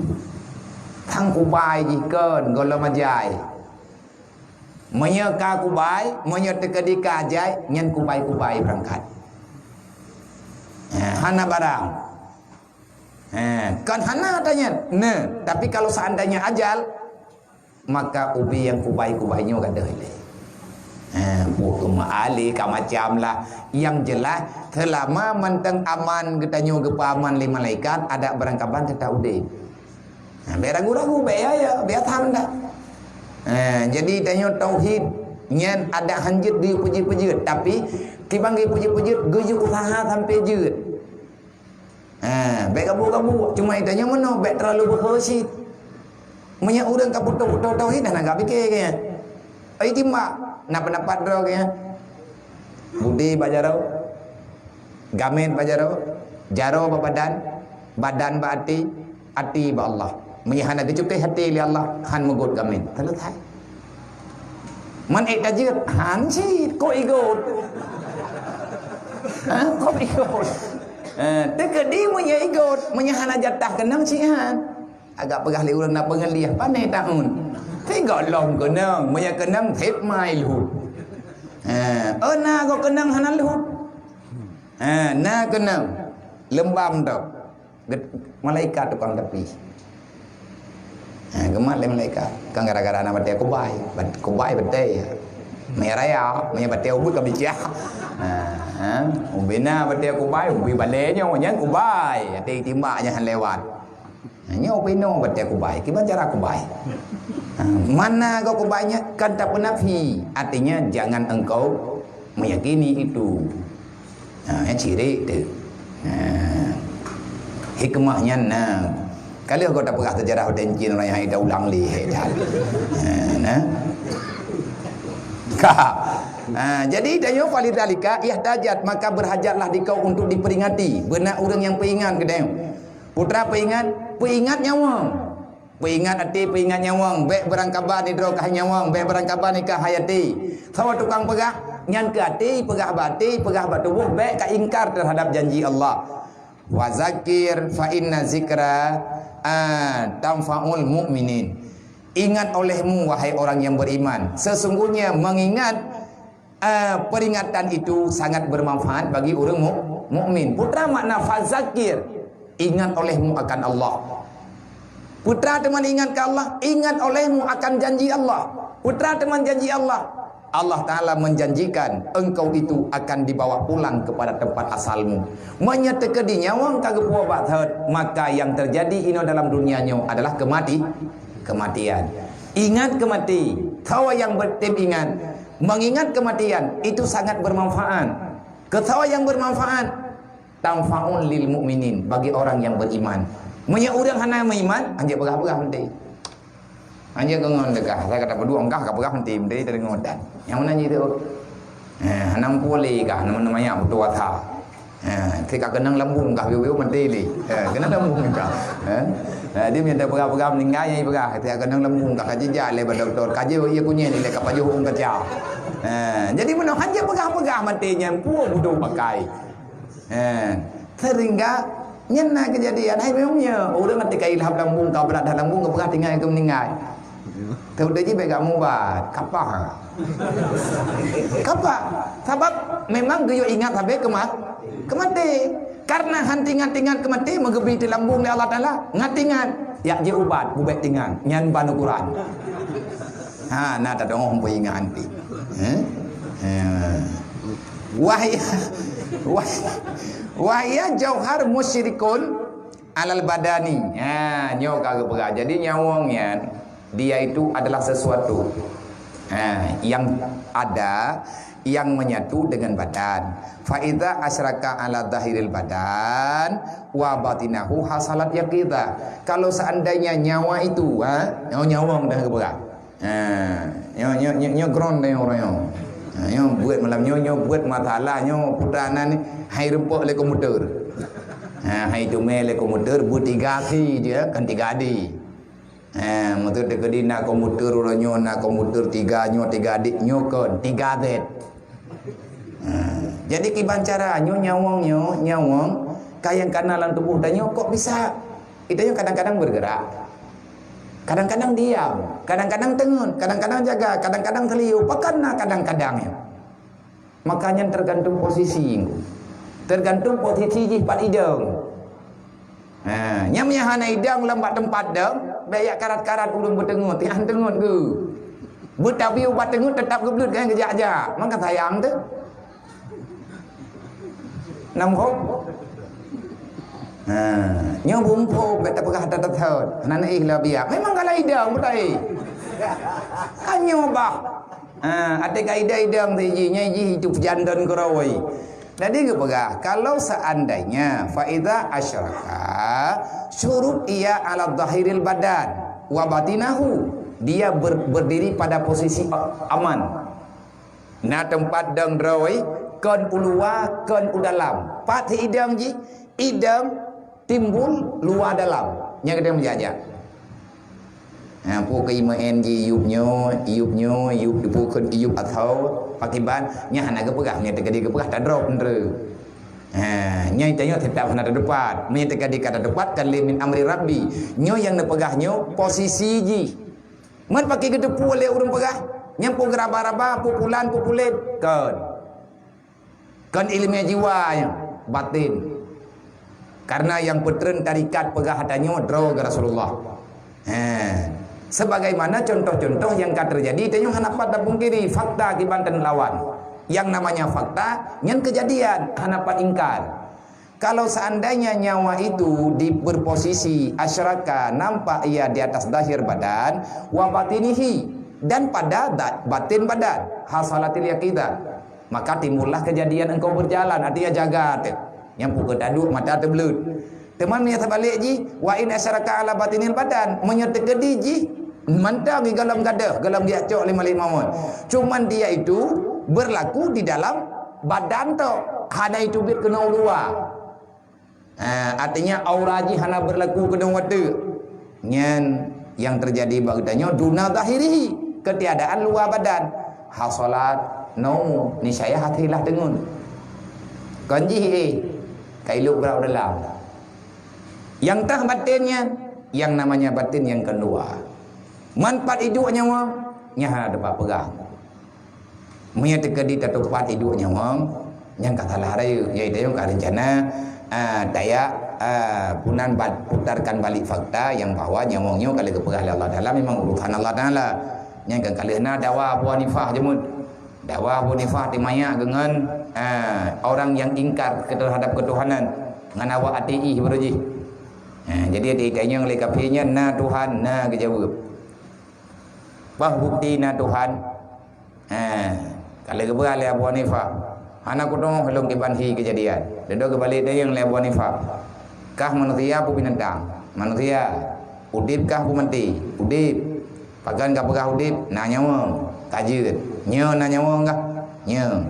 Thang ku bai ji ken golong majai. Menyeka ku bai, menyeteka jai, nyen ku bai berangkat. Hana barang. Kan hana tanya. Tapi kalau seandainya ajal, maka ubi yang ku bai-nya akan dahilai. Bukan ali ka macam lah. Yang jelas selama menteng aman getanyo gepa aman li malaikat ada berangkapan tetap udik. Biar ragu-ragu biar tham dah. Jadi tanya tauhid nyen ada hanjit di puji-puji tapi tibangi puji-puji geju usaha sampai jeut. Baik kabu-kabu cuma itanya mana baik terlalu berkhasi. Menyak urang ka putu-putu tauhid dah nak fikir ke. Ai timbak nak pendapat ro ke. Budi bajaro. Gamen bajaro. Jaro badan ba ati ba Allah. Menyahana kecukai hati li Allah han megut gamen. Selesai. Man tajir han si ko igot. Ko igot. Tekedi punya igot, menyahana jatah kenang si han. Agak pegah li urang nak pengeliah pandai tahun. Tengok long kenang, punya kenang thep mai lut. Na ko kenang hanan lut. Na kenang lembam tau. Malaikat tukang tepi. Gemat le malaikat. Kan gara-gara nama dia kubai betul. Meraya, punya betul ubut ka bijak. Umbina betul kubai, umbi balenya nya kubai. Ati timbaknya han lewat. Nyo pino betul kubai. Gimana cara kubai? Mana kau kubainya kan tak penafi. Artinya jangan engkau meyakini itu. Ciri itu. Hikmahnya kalau kau tak pernah sejarah dan jin orang yang dah ulang lihat jadi danyo falidalika ihtajat maka berhajatlah dikau untuk diperingati benak orang yang peringat kedai putra peringat nyawang peringat hati peringat nyawang baik berangkaban ni drokah nyawang baik berangkaban ni kah hayati sawa tukang pegah nyan ke hati pegah batubuh baik ka ingkar terhadap janji Allah wa zakir fa inna zikra tanfa'ul mu'minin. Ingat olehmu wahai orang yang beriman. Sesungguhnya mengingat peringatan itu sangat bermanfaat bagi orang mukmin. Putra makna fazakir. Ingat olehmu akan Allah. Putra teman ingat ke Allah, ingat olehmu akan janji Allah. Putra teman janji Allah. Allah Ta'ala menjanjikan engkau itu akan dibawa pulang kepada tempat asalmu. Menyeteka di nyawang kagak puabat maka yang terjadi ini dalam dunianya adalah kematian. Ingat kemati. Tawa yang bertim ingat. Mengingat kematian itu sangat bermanfaat. Ketawa yang bermanfaat tanfa'un lil mu'minin bagi orang yang beriman. Menyak urang hana beriman anjak berah-berah nanti. Anjak gengon dekah. Saya kata berdua engkah ka berah nanti dari teringodan. Yang mana itu? Hanam puli kah nama-namanya betul wata. Ketika kenang lambung kah biu-biu mati li. Kenang lambung kah. Dia minta berah-berah meninggal yang berah. Ketika kenang lambung kah kaji jale doktor kaji ia punya ni le kapaju hung kacau. Jadi mana hanya berah-berah matinya puo budu pakai. Sehingga nyena kejadian hai memangnya orang mati kai lahap lambung kau berat dalam lambung kau berah tinggal ke meninggal. Tahu dah je baik kamu buat kapah. Kapah. Sebab memang dia ingat sampai kemati. Karena hantingan-tingan kemati mengebi di lambung Allah Taala. Ngatingan. Ya je ubat bubat tingan. Nyan banu Quran. Nak tak ada orang ingat nanti. Wahya jauhar musyrikun alal badani. Nyo kagak berah. Jadi nyawangnya dia itu adalah sesuatu yang ada, yang menyatu dengan badan. Fa idza asyraka ala zahiril badan wa batinahu hasalat yaqidah. Kalau seandainya nyawa itu nyawang dah keberah. Nyo gron dah orang nyo buat malam nyo buat masalah nyo putaran ni hai rempok le komputer. Hai tu le komputer buat 3 kali dia kan 3 adik. Motor dekedi nak komputer orang nyo nak komputer 3 nyo 3 adik nyo kan 3 zet. Jadi kibancara nyawang kayang kanalan tubuh danyo kok bisa itanya kadang-kadang bergerak, kadang-kadang diam, kadang-kadang tengun, kadang-kadang jaga, kadang-kadang teliu, pakana kadang-kadang ya. Makanya tergantung posisi, tergantung posisi jipat hidung. Nyamnya hana hidung lambat tempat dah, bayak karat-karat ulun bertengut, tihan tengut ke. Betapi ubat tengut tetap geblut kan kejak-kejak. Maka sayang tu. Nampak? Nyo bumpu bet pegah tatat. Nana ihla biak. Memang kalau hidung betai. Kan nyobah. Ada kaidah hidung tiji nyi hidup jandan kerawai. Jadi kepegah kalau seandainya fa idza asyraka syurut ia ala zahiril badan wa batinahu, dia berdiri pada posisi aman. Nah tempat dang drawai kon ulua kon udalam. Pat hidang ji idang timbul luar dalam. Nya kita menjajak. Pu ke imaen ji yupnyo pukun yup atau pakiban nya hana ke pegah nya tegadi ke pegah tak drop ndre. Nya itanya tetap hana depan. Nya tegadi kata depan kan min amri rabbi. Nyo yang nepegah nyo posisi ji. Man pakai ke depu oleh urang pegah. Nya pu geraba-raba pupulan pupulet kan ilmiah jiwa yang batin. Karena yang petren tarikat pegah hadanyo draw ke Rasulullah. Sebagaimana contoh-contoh yang akan terjadi itu yang hanapat dan pungkiri fakta kibantan lawan. Yang namanya fakta yang kejadian hanapat ingkar. Kalau seandainya nyawa itu berposisi asyraka, nampak ia di atas zahir badan wa batinihi, dan pada batin badan hasalatil yaqidah, maka timbullah kejadian engkau berjalan, artinya jaga yang pukul taduk mata terbelut. Teman menyata balik ji wa in asyraka ala batinil badan, menyata gedi ji mantang di galam gadah, galam dia cok 55 mon. Cuman dia itu berlaku di dalam badan tu, hana itu bit kena luar. Artinya aura ji hana berlaku kena wata. Nyen yang terjadi bagdanya duna zahirihi, ketiadaan luar badan. Hasalat naumu ni saya hatilah dengun. Kanji kailuk berau dalam. Yang tah batinnya, yang namanya batin yang kedua. Manfaat hidup nyawa nya dapat pegang. Munya tekadi tempat hidup nyawa yang kata larai iaitu yang rencana daya punan putarkan balik fakta yang bahwa nyawangnya kali kepegah Allah Taala memang urusan Allah Taala. Yang kalina dakwah Abu Hanifah jemut. Dakwah Abu Hanifah dimaya dengan orang yang ingkar terhadap ketuhanan dengan awak ATI beruji. Jadi dia oleh kafirnya na Tuhan na kejawab. Bah bukti na Tuhan. Kalau keberali Abu Hanifah, anak kutong helong kibanhi kejadian. Dedo kebalik dia yang Abu Hanifah. Kah manusia apa binatang? Manusia. Udip kah apa mati? Udip. Pagan kah pegah udip? Na nyawa. Tajir. Nya na nyawa kah? Nya.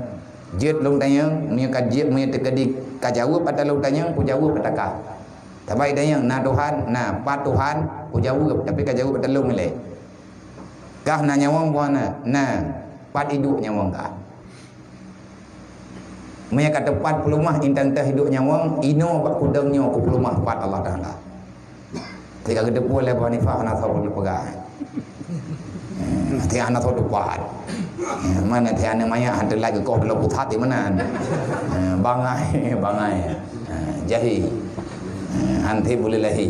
Jet long tanya, punya kajet punya tekadi kajawab pada long tanya, ku jawab katakah. Tapi dia yang na Tuhan, na pat Tuhan, ku jawab tapi kajawab pada long melek. Kah na nyawang buana na pat hidup nyawang kah. Mereka kata 40 mah intan teh hidup nyawang ino bak kudangnya 40 mah pat Allah Taala. Tiga gede boleh Abu Hanifah anak tahu pegang. Tiga anak tahu pat. Mana tiga anak maya ada lagi kau belum putat di mana? Bangai. Jahi. Anti boleh lahi.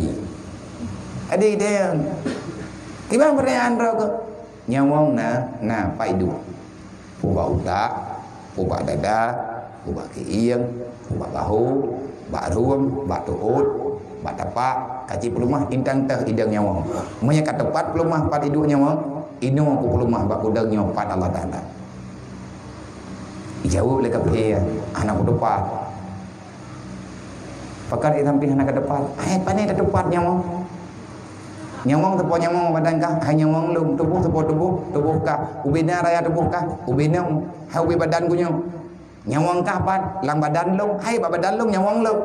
Adik dia. Gimana pertanyaan kau? nyawang na paidu ubah utak ubah dada ubah kiing ubah bahu bak ruang bak tuut bak tapak kaci pelumah intang teh idang nyawang monya kat tepat pelumah pat hidup nyawang inu ku pelumah bak udang nyaw pat Allah Taala dijawab oleh kapia anak ku tepat pakat itampi anak ke depan pane ke depan nyawang tepo nyawang badan kah hai nyawang lum tubuh kah ubina raya tubuh kah ubina hai ubi badan ku nyawang kah pat lang badan lum hai badan lum nyawang lum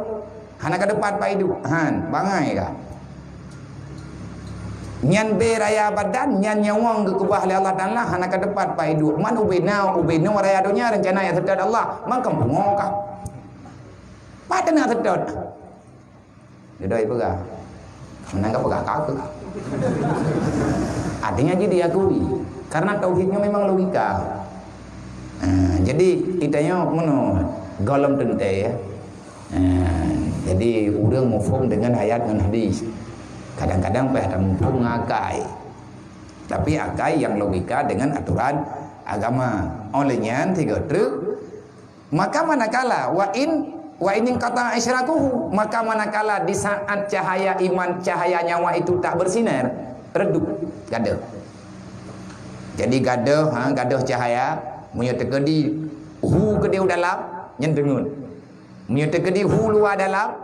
hana ke depan pa hidup han bangai kah nyan be raya badan nyan nyawang ke kubah oleh Allah Taala hana ke depan pa hidup man ubina raya dunia rencana yang sedar Allah man kampung kah patana sedar doi pegah menanggap pegah kakak artinya jadi diakui karena tauhidnya memang logika. Jadi kitanya meno golem tente ya. Jadi orang mufhum dengan ayat dan hadis. Kadang-kadang pada mufhum ngakai. Tapi akai yang logika dengan aturan agama. Olehnya tiga truk. Maka manakala wa in kata isyrakuhu, maka manakala di saat cahaya iman, cahaya nyawa itu tak bersinar, redup, gaduh. Jadi gaduh cahaya, munyo tekedi hu ke dia dalam nyendengun. Munyo tekedi hu luar dalam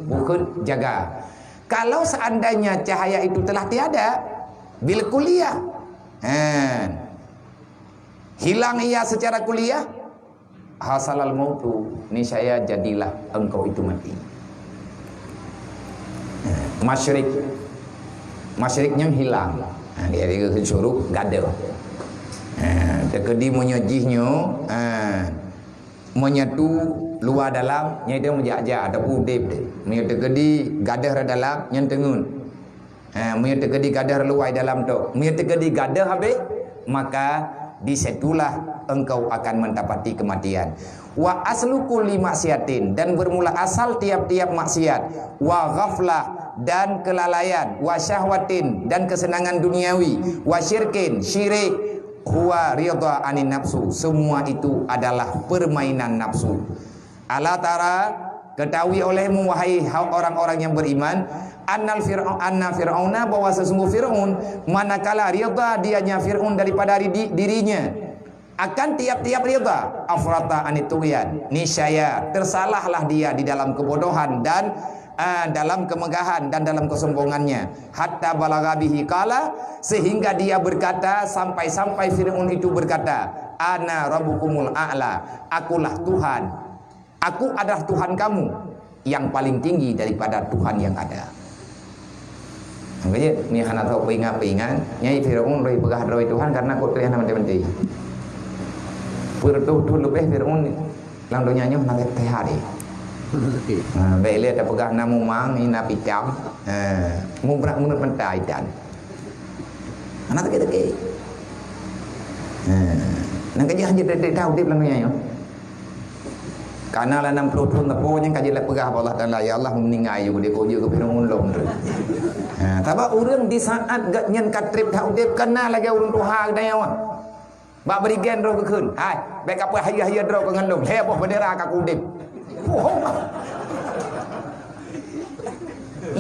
bukan jaga. Kalau seandainya cahaya itu telah tiada bil kuliah, hilang ia secara kuliah, hasalal mautu, niscaya jadilah engkau itu mati. Masyriknya hilang. Dia ke suruh gaduh. Tekedi menyejihnya, menyatu luar dalam, nyai dia menjaja ada udip dia. Menyo tekedi gadah dalam nyentengun. Menyo tekedi gadah luar dalam tu. Menyo tekedi gadah habis, maka disitulah engkau akan mendapati kematian. Wa aslu kulli maksiatin, dan bermula asal tiap-tiap maksiat. Wa ghaflah, dan kelalaian. Wa syahwatin, dan kesenangan duniawi. Wa syirkin, syirik. Huwa ridha anin nafsu, semua itu adalah permainan nafsu. Ala tara, ketahui olehmu wahai orang-orang yang beriman, anna fir'auna, bahwa sesungguh Fir'aun, manakala ridha dianya Fir'aun daripada dirinya akan tiap-tiap ridha, afrata anituyan, niscaya tersalahlah dia di dalam kebodohan dan dalam kemegahan dan dalam kesombongannya. Hatta balagha bihi qala, sehingga dia berkata, sampai-sampai Fir'aun itu berkata, ana rabbukumul a'la, akulah Tuhan, aku adalah Tuhan kamu yang paling tinggi daripada Tuhan yang ada. Makanya ni hana tahu pingan nyai Fir'aun roi pegah roi Tuhan karena kau tuh yang menti-menti. Pertu lebih Fir'aun lang do nyanyo nak teh hari. Baik lihat pegah namu mang ina picam. Mu berak menut mentai dan. Anak teke-teke. Nang kaji hanya tahu dia lang nyanyo. Karena lah 60 tahun lepo yang kaji lah pegah Allah Taala, ya Allah meningai you dia ko je ke Fir'aun lom tu. Tapi orang di saat gak nyen katrip tak udip kena lagi urang Tuhan dah nyawa. Ba berigen ro ke keun. Hai, baik apa hayah-hayah ro ke ngalum. Heboh bendera ka udip.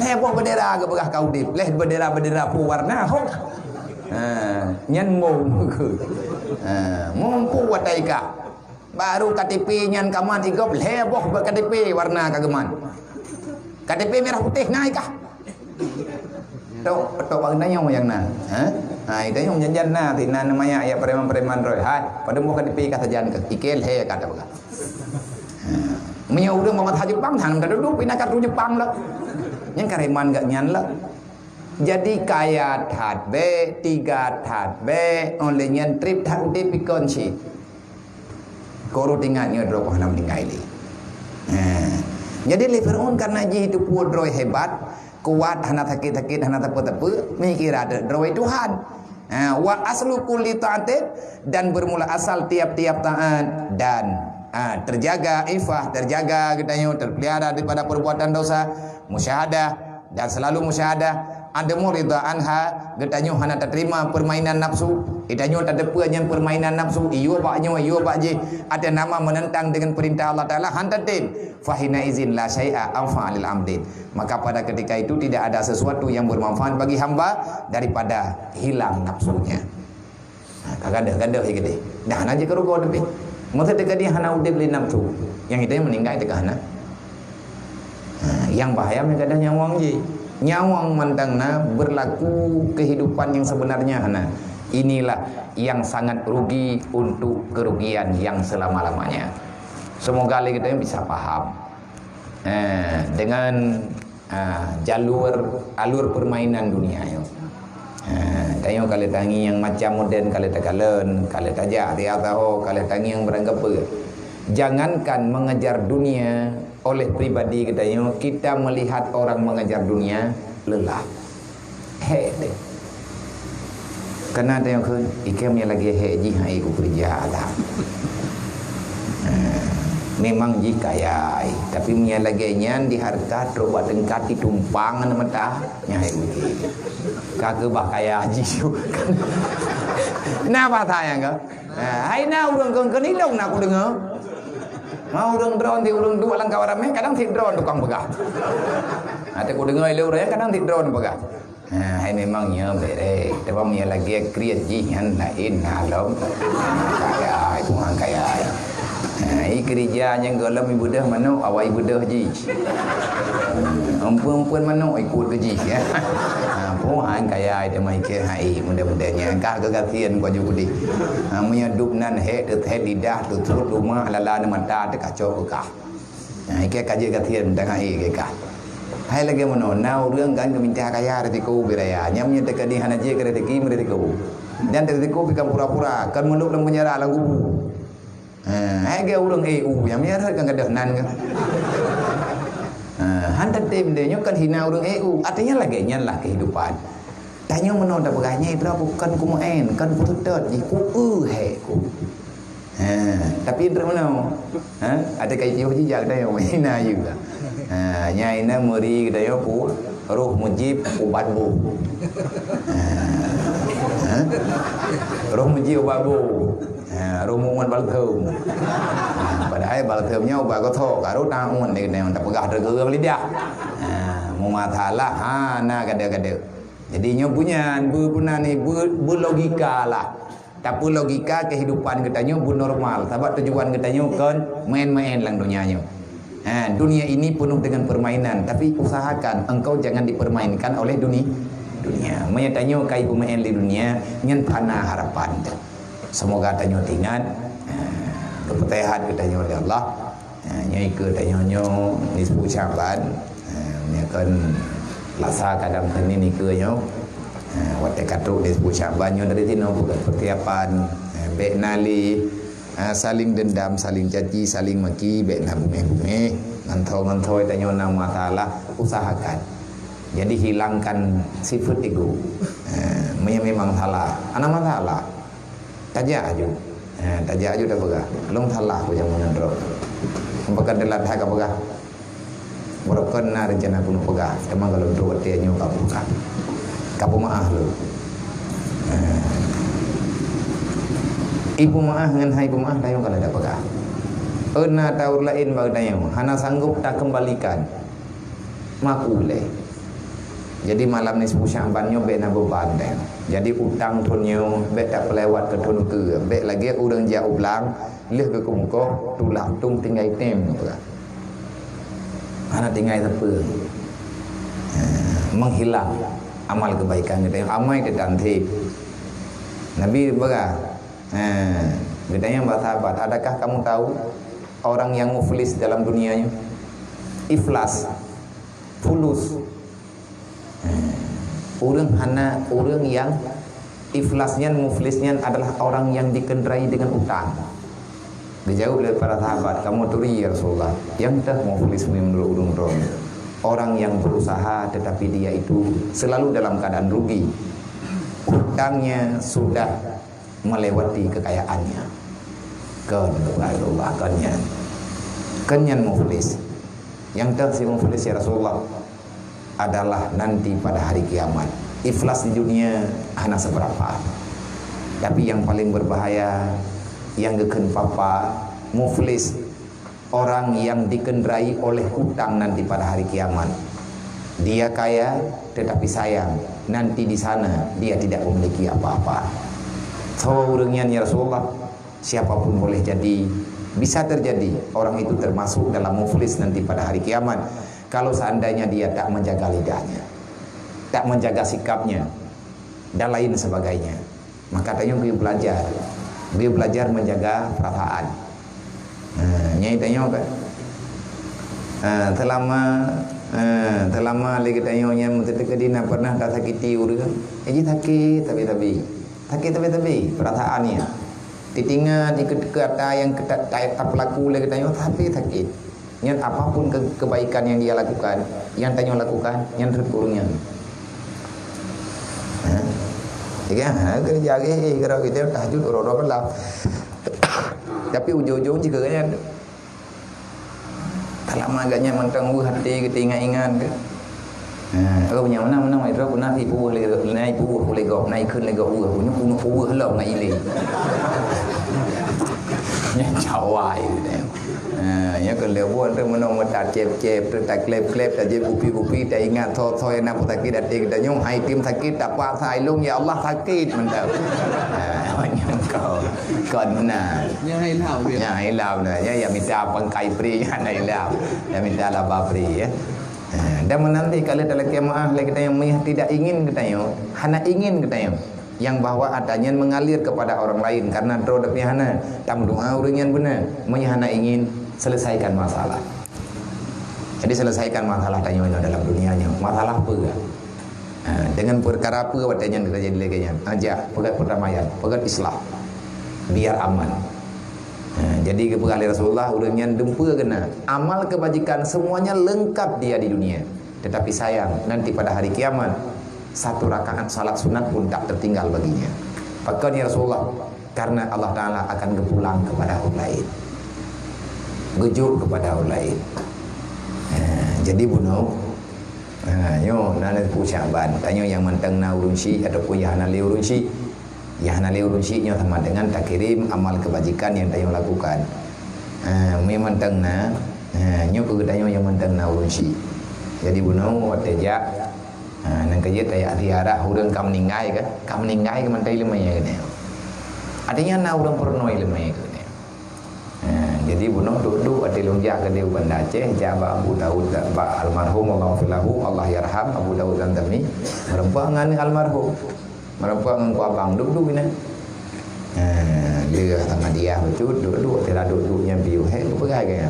Heboh bendera ke begah ka udip. Leh bendera pu warna ho. Nyen mung ke. Mumpu watai ka. Baru KTP nyan kaman igop heboh be KTP warna kageman. KTP merah putih naik kah? Tok bang nanya yang na. Itu yang janjan na ti na namanya ya preman-preman roy. Hai, pada mau KTP kata jan ke ikel he kata baga. Menyo urang mamat haji Jepang thang duduk pindah kartu Jepang lah. Yang kareman gak nyan lah. Jadi kaya that be 3 that be oleh nyan trip that de pikon si. Koro tinggalnya drop halam tinggali. Jadi Fir'aun karena dia itu puan droi hebat, kuat, hana sakit-sakit, hana tepu-tepu, mikir ada droi Tuhan. Wa aslu kulli ta'atin, dan bermula asal tiap-tiap taat dan terjaga ifah, terjaga katanya terpelihara daripada perbuatan dosa, musyahadah dan selalu musyahadah. ada murida anha getanyo hana tak terima permainan nafsu, itanyo tak depuanya permainan nafsu, iyo pak je ada nama menentang dengan perintah Allah Taala hantatin fahina izin la syai'a anfa'alil amdin, maka pada ketika itu tidak ada sesuatu yang bermanfaat bagi hamba daripada hilang nafsunya. Kagada gede dah aja ke ruko depi masa dekat dia hana udah beli nafsu yang itu yang meninggal dekat hana. Yang bahaya kadang nyawang je nyawang mandangna berlaku kehidupan yang sebenarnya hana. Inilah yang sangat rugi untuk kerugian yang selama-lamanya. Semoga kita bisa paham dengan alur permainan dunia yo. Tayo kali tangi yang macam modern kali takalen, kali tajak dia tahu kali tangi yang beranggap jangankan mengejar dunia oleh pribadi kita melihat orang mengejar dunia lelah. Deh. Karena ada yang ikem yang lagi ji hai ku kerja lah. Memang ji kaya, tapi punya lagi nyan di harta coba dengkati tumpangan mata nyai uji. Kagak bah kaya ji. Napa tanya ke? Hai na urang kan ilong nak aku dengar. Mau urang drone di urang dua langkah ramai kadang si drone tukang pegah. Ada aku dengar ile urang kadang si drone pegah. Hai memangnya bere, tapi punya lagi kriat ji yang lain alam. Kaya itu orang kaya. Kerja yang galam ibu dah mana awak ibu dah ji. Ampun mana ikut ke ji ya. Puan kaya itu mai ke hai mudah-mudahnya kah kegatian ko juga di. Menyadup nan lidah tu turut rumah lala mata te kacau ke kah. Ke kaje gatian dengan ai ke kah. Hai lagi mana nauរឿងkan minta kaya rezeki beraya nyamnya te kadi hana je ke rezeki mereka. Dan rezeki bukan pura-pura kan meluk dalam penjara lagu. Hai ke urang EU yang merah kan kada nan kan. Hantar tim dia kan hina urang EU artinya lagi nyalah kehidupan. Tanya mana dah beranya itu bukan ku main kan ku tetet ji ku ku. Tapi itu mana? Ada kai jiu ji jak dah hina juga. Nyai na muri kada yo pu roh mujib ubat bu. Roh mujib ubat bu. Rumungan balthum. Padahal balthumnya ubat kotor, karo tangun ni yang tak pegah derga lidah. Mumathalah na kada-kada. Jadinya punya berpuna ni berlogika lah. Tapi logika kehidupan katanya normal. Sebab tujuan katanya kan main-main lang dunianya. Dunia ini penuh dengan permainan, tapi usahakan engkau jangan dipermainkan oleh dunia. Menyatanya kai pemain di dunia nyen panah harapan. Semoga tanya tingat kepetehan katanya oleh Allah. Nyai ke tanya nisbu Syaban ni kan lasa kadang ini ke nyo wate katuk nisbu Syaban nyo dari tino bukan persiapan bek nali saling dendam, saling caci, saling maki, bek na bume ngantau tanya nama taala usahakan. Jadi hilangkan sifat ego. Memang salah. Ana masalah. Tajak aju dah pegah long salah aku jangan menandro apakah delat hak pegah merupakan rencana penuh pegah emang kalau untuk tianyo kapu maah lu ibu maah dengan hai ibu maah dayo kalau ada pegah ena taur lain bagdayo hana sanggup tak kembalikan makule. Jadi malam ni sepuluh Syabannya bek nak beban dah. Jadi utang tunyo bek tak pelewat ke tun ke. Bek lagi urang jauh belang leh ke muka tulang tung tinggal item apa. Ana tinggal apa? Menghilang amal kebaikan kita. Amal kita nanti. Nabi baga. Bedanya sahabat, adakah kamu tahu orang yang muflis dalam dunianya? Iflas. Fulus. Orang yang iflasnya, muflisnya adalah orang yang dikendarai dengan utang. Dijawab oleh para sahabat, kamu turi ya Rasulullah. Yang tak muflis menurut urung orang yang berusaha tetapi dia itu selalu dalam keadaan rugi. Utangnya sudah melewati kekayaannya. Kan kenyan muflis. Yang tak si muflis ya Rasulullah. adalah nanti pada hari kiamat. Ikhlas di dunia hana seberapa, tapi yang paling berbahaya yang geken papa muflis, orang yang dikendarai oleh hutang nanti pada hari kiamat. Dia kaya tetapi sayang, nanti di sana dia tidak memiliki apa-apa. Saurengnya ya Rasulullah, siapapun boleh jadi, bisa terjadi orang itu termasuk dalam muflis nanti pada hari kiamat kalau seandainya dia tak menjaga lidahnya, tak menjaga sikapnya dan lain sebagainya. Maka katanya dia belajar menjaga perasaan. Nyai tanya kan, selama lagi tanya nya mutete dina pernah tak sakiti urang, sakit tapi perasaannya ditinggal di kata yang tak pelaku lagi tanya tapi sakit. Yang apapun kebaikan yang dia lakukan, yang tanya lakukan, yang terkurungnya. Kerja kalau kita tahajud orang-orang lah. Tapi ujung-ujung juga kan tak lama agaknya mentang hati kita ingat-ingat ke. Kalau punya mana mai rok na ibu boleh go naikขึ้นเลยก็punya hello ngai ile. Nya jawai dia. Ya kan lewat tu menong metat cep-cep tak klep-klep tak je kupi-kupi tak ingat thoi nak sakit hati kita nyong hai tim sakit tak apa sai lung ya Allah sakit mentau. Yang kau kena Yang hai lau dia. Ya hai lau nah ya minta pangkai free ya hai lau. Ya minta laba free ya. Dan menanti kalau dalam kiamat kita yang tidak ingin kita hanya ingin kita yang bahwa adanya mengalir kepada orang lain karena drodapnya hana tam doa urang benar hanya ingin selesaikan masalah. Jadi selesaikan masalah tanya dalam dunianya. Masalah apa? Dengan perkara apa watanya kita jadi leganya? Aja pegat perdamaian, pegat Islam. Biar aman. Jadi kepada Rasulullah urangnya dempa kena amal kebajikan semuanya lengkap dia di dunia. Tetapi sayang nanti pada hari kiamat satu rakaat salat sunat pun tak tertinggal baginya. Bahkan ya Rasulullah, karena Allah Ta'ala akan berpulang kepada orang lain, gejuk kepada orang lain. Jadi bunuh yo nana pucaban tanya yang mentang na urunsi ataupun yang hana urunsi, yang hana urunsi nya sama dengan tak kirim amal kebajikan yang tayo lakukan. Memang mentang na nyo ke tanya yang mentang na urunsi. Jadi bunuh wateja nang kerja tayak diarah urang kam meninggai ke mentai lemai ke. Artinya na urang pernoi lemai ke. Jadi bunuh duduk ada lonjak ke dia Banda Aceh jaba Abu Daud ba almarhum Allah filahu Allah yarham Abu Daud Zantami merempak dengan almarhum merempak dengan ku abang duduk ni. Dia sama dia betul duduk tidak duduknya biu he pegai ke.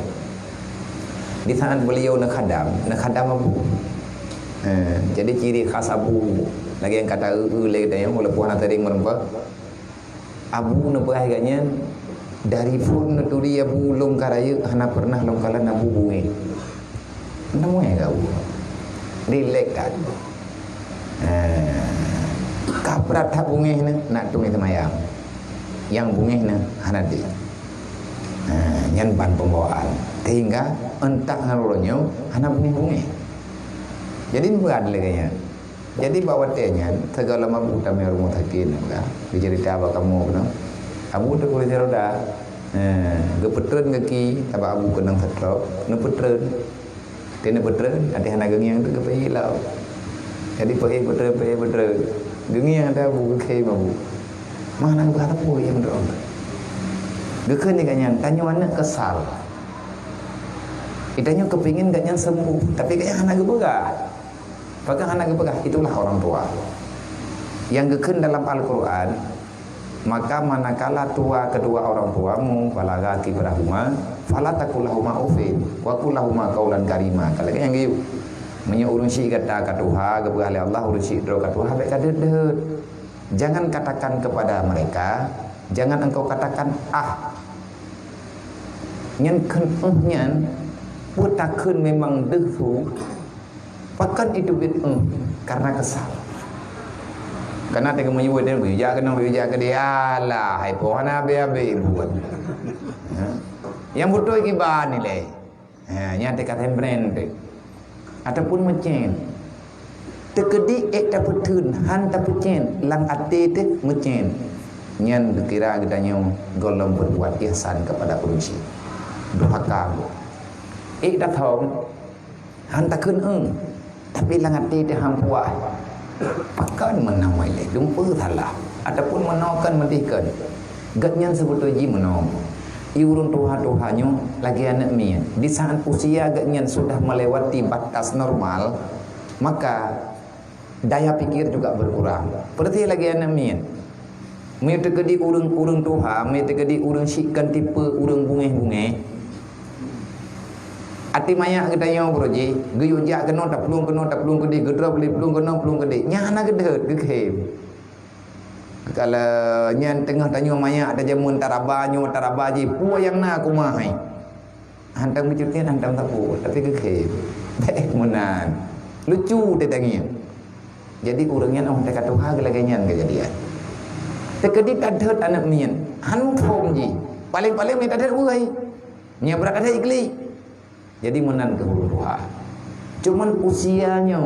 Di saat beliau nak khadam Abu. Jadi ciri khas Abu lagi yang kata lagi tanya walaupun nak tering merempak Abu nak agaknya dari pun naturi Abu long karaya hana pernah long kala Abu bunge nemu ya kau relax kan kaprat tak bunge nak tungi semayang yang bunge hana di nyan ban pembawaan sehingga entak harunya hana bunge jadi berat lagi. Jadi bawa tanya segala mabu tamai rumah sakit enggak bercerita apa kamu kenal Abu tu boleh roda gepetreun kaki aba Abu kenang setrop nepetreun tena petreun ada hana gengiang tu kepai hilau jadi petreun gengiang ada Abu ke Abu mana berapa pun yang dorong gekeun ni kanya tanya mana kesal itanya kepingin gaknya sembuh tapi kaya hana gebegah. Bahkan anak kepegah itulah orang tua yang geken dalam Al-Quran. Maka manakala tua kedua orang tuamu balagha kibrahuma fala takullahuma ufin wa kullahuma qaulan karima. Kalau yang gitu menye urunsi kata katuha kepegah oleh Allah urunsi dro katuha baik kadeut. Jangan katakan kepada mereka, jangan engkau katakan nyen keun putakeun memang dehu. Bahkan itu karena kesal. Karena tengah menyebut dia berjaya ke dia lah. Hai pohana be buat. Yang betul iki ban ni le. Nya dekat handbrand. Ataupun macam Tekedi taputun han tapucen lang ate te mecen. Nyan kira gedanya golong berbuat ihsan kepada urunsi. Durhaka. Datang han takun tapi lang ate te hang puas. Pakan menamai le dumpa salah ataupun menakan mentikan. Gatnyan sebetulnya menong. Iurun tuha-tuhanyo lagi anak mian. Di saat usia gatnyan sudah melewati batas normal, maka daya pikir juga berkurang. Berarti lagi anak mian. Mai tekedi urang tuha, mai tekedi urang sikkan tipe urang bungeh-bungeh. Ati maya gedanya broji, geyujak kena tak pelung gede, gedra beli pelung gede. Nyana gede gekem. Kalau nyan tengah tanya maya ada jamun tarabanyo tarabaji pu yang na aku mahai. Hantang bicutian hantang tak pu, tapi gekem. Baik menan. Lucu tetangnya. Jadi urangnya orang dekat Tuhan gelaganya kejadian. Tekedi tadet anak mian. Han phom ji. Paling-paling ni tadet uai. Nya berat ada ikli. Jadi menan ke Tuhan. Cuman usianya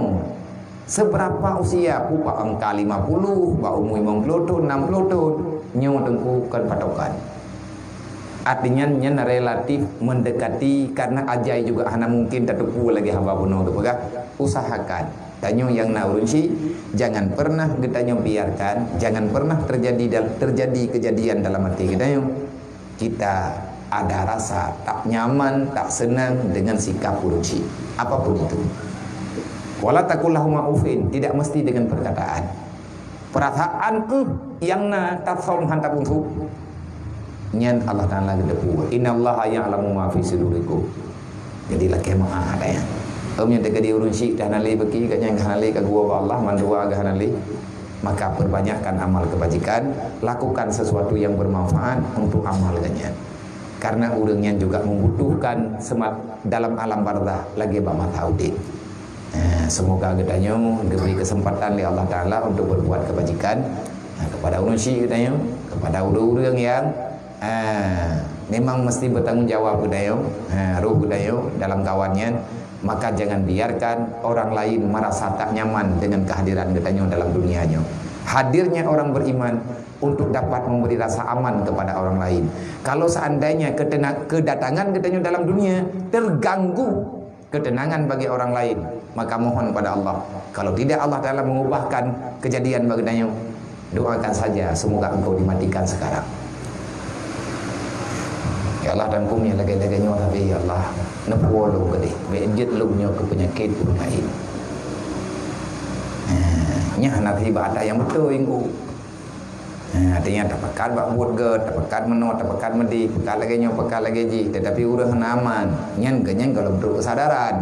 seberapa usia pupa angka 50, ba umur 50 tahun, 60 tahun, nyo tengkukan patokan. Artinya nya relatif mendekati karena ajai juga hana mungkin tatupu lagi hamba bunuh tu pegah. Usahakan tanyo yang naurunsi jangan pernah getanyo biarkan, jangan pernah terjadi kejadian dalam hati kita ada rasa tak nyaman, tak senang dengan sikap urunsi apapun itu. Wala takullahuma ufin, tidak mesti dengan perkataan. Perasaan yang na tafsom hantap untuk nyan Allah Taala gedepu. Innallaha ya'lamu ma fi sudurikum. Jadi laki maha ada yang yang tegadi urunsi dah nali beki kanya hanali ka gua Allah mandua ga hanali. Maka perbanyakkan amal kebajikan, lakukan sesuatu yang bermanfaat untuk amal ganyan. Karena urangnya juga membutuhkan semat dalam alam barzah lagi bama taudin. Semoga gedanya diberi kesempatan oleh Allah Ta'ala untuk berbuat kebajikan kepada urunsi gedanya, kepada urang-urang yang memang mesti bertanggung jawab gedanya, roh gedanya dalam kawannya. Maka jangan biarkan orang lain merasa tak nyaman dengan kehadiran gedanya dalam dunianya. Hadirnya orang beriman untuk dapat memberi rasa aman kepada orang lain. Kalau seandainya kedatangan gedanya dalam dunia terganggu ketenangan bagi orang lain, maka mohon pada Allah. Kalau tidak Allah Ta'ala mengubahkan kejadian baginanya, doakan saja semoga engkau dimatikan sekarang. Ya Allah dan kumnya lagi-laginya tapi ya Allah nepuo lu gede benjet lu nya ke penyakit lain. Nya nanti ibadah yang betul ingku. Artinya tapakan bak buat ge, tapakan menot, tapakan medi, pekat lagi nya, pekat lagi ji, tetapi urang aman. Nyen genyeng kalau bentuk kesadaran.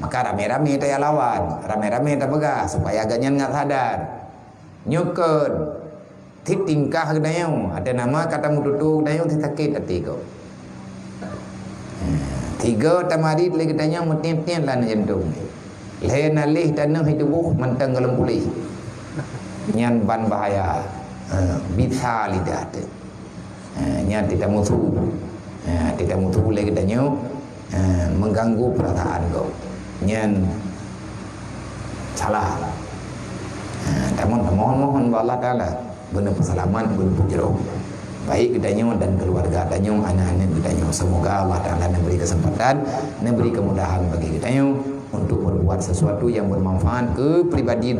Maka rame-rame taya lawan, rame-rame tak pegah supaya ganyan nggak sadar. Nyukeun tit tingkah gedayong, ada nama kata mututu gedayong sakit hati kau. Tiga tamari lagi gedayong mutiap-tiap lan jantung. Lain alih tanah hidup mentang dalam pulih. Nyan ban bahaya. Bisa lidah tu. Nyan tidak mutu. Tidak mutu lagi gedayong mengganggu perasaan kau. Nyan salah. Mohon Allah Ta'ala benar persalaman, benar pujero baik gedanya dan keluarga gedanya, anak-anak gedanya. Semoga Allah Ta'ala memberi kesempatan, memberi kemudahan bagi gedanya untuk berbuat sesuatu yang bermanfaat ke pribadi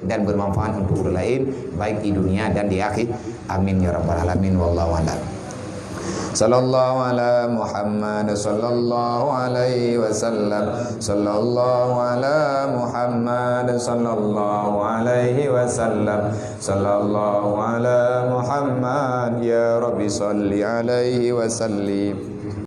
dan bermanfaat untuk orang lain baik di dunia dan di akhir. Amin ya rabbal alamin. Wallahu a'lam. Sallallahu ala Muhammad sallallahu alaihi wasallam. Sallallahu ala Muhammad sallallahu alaihi wasallam. Sallallahu ala Muhammad ya Rabbi salli alaihi wasallim.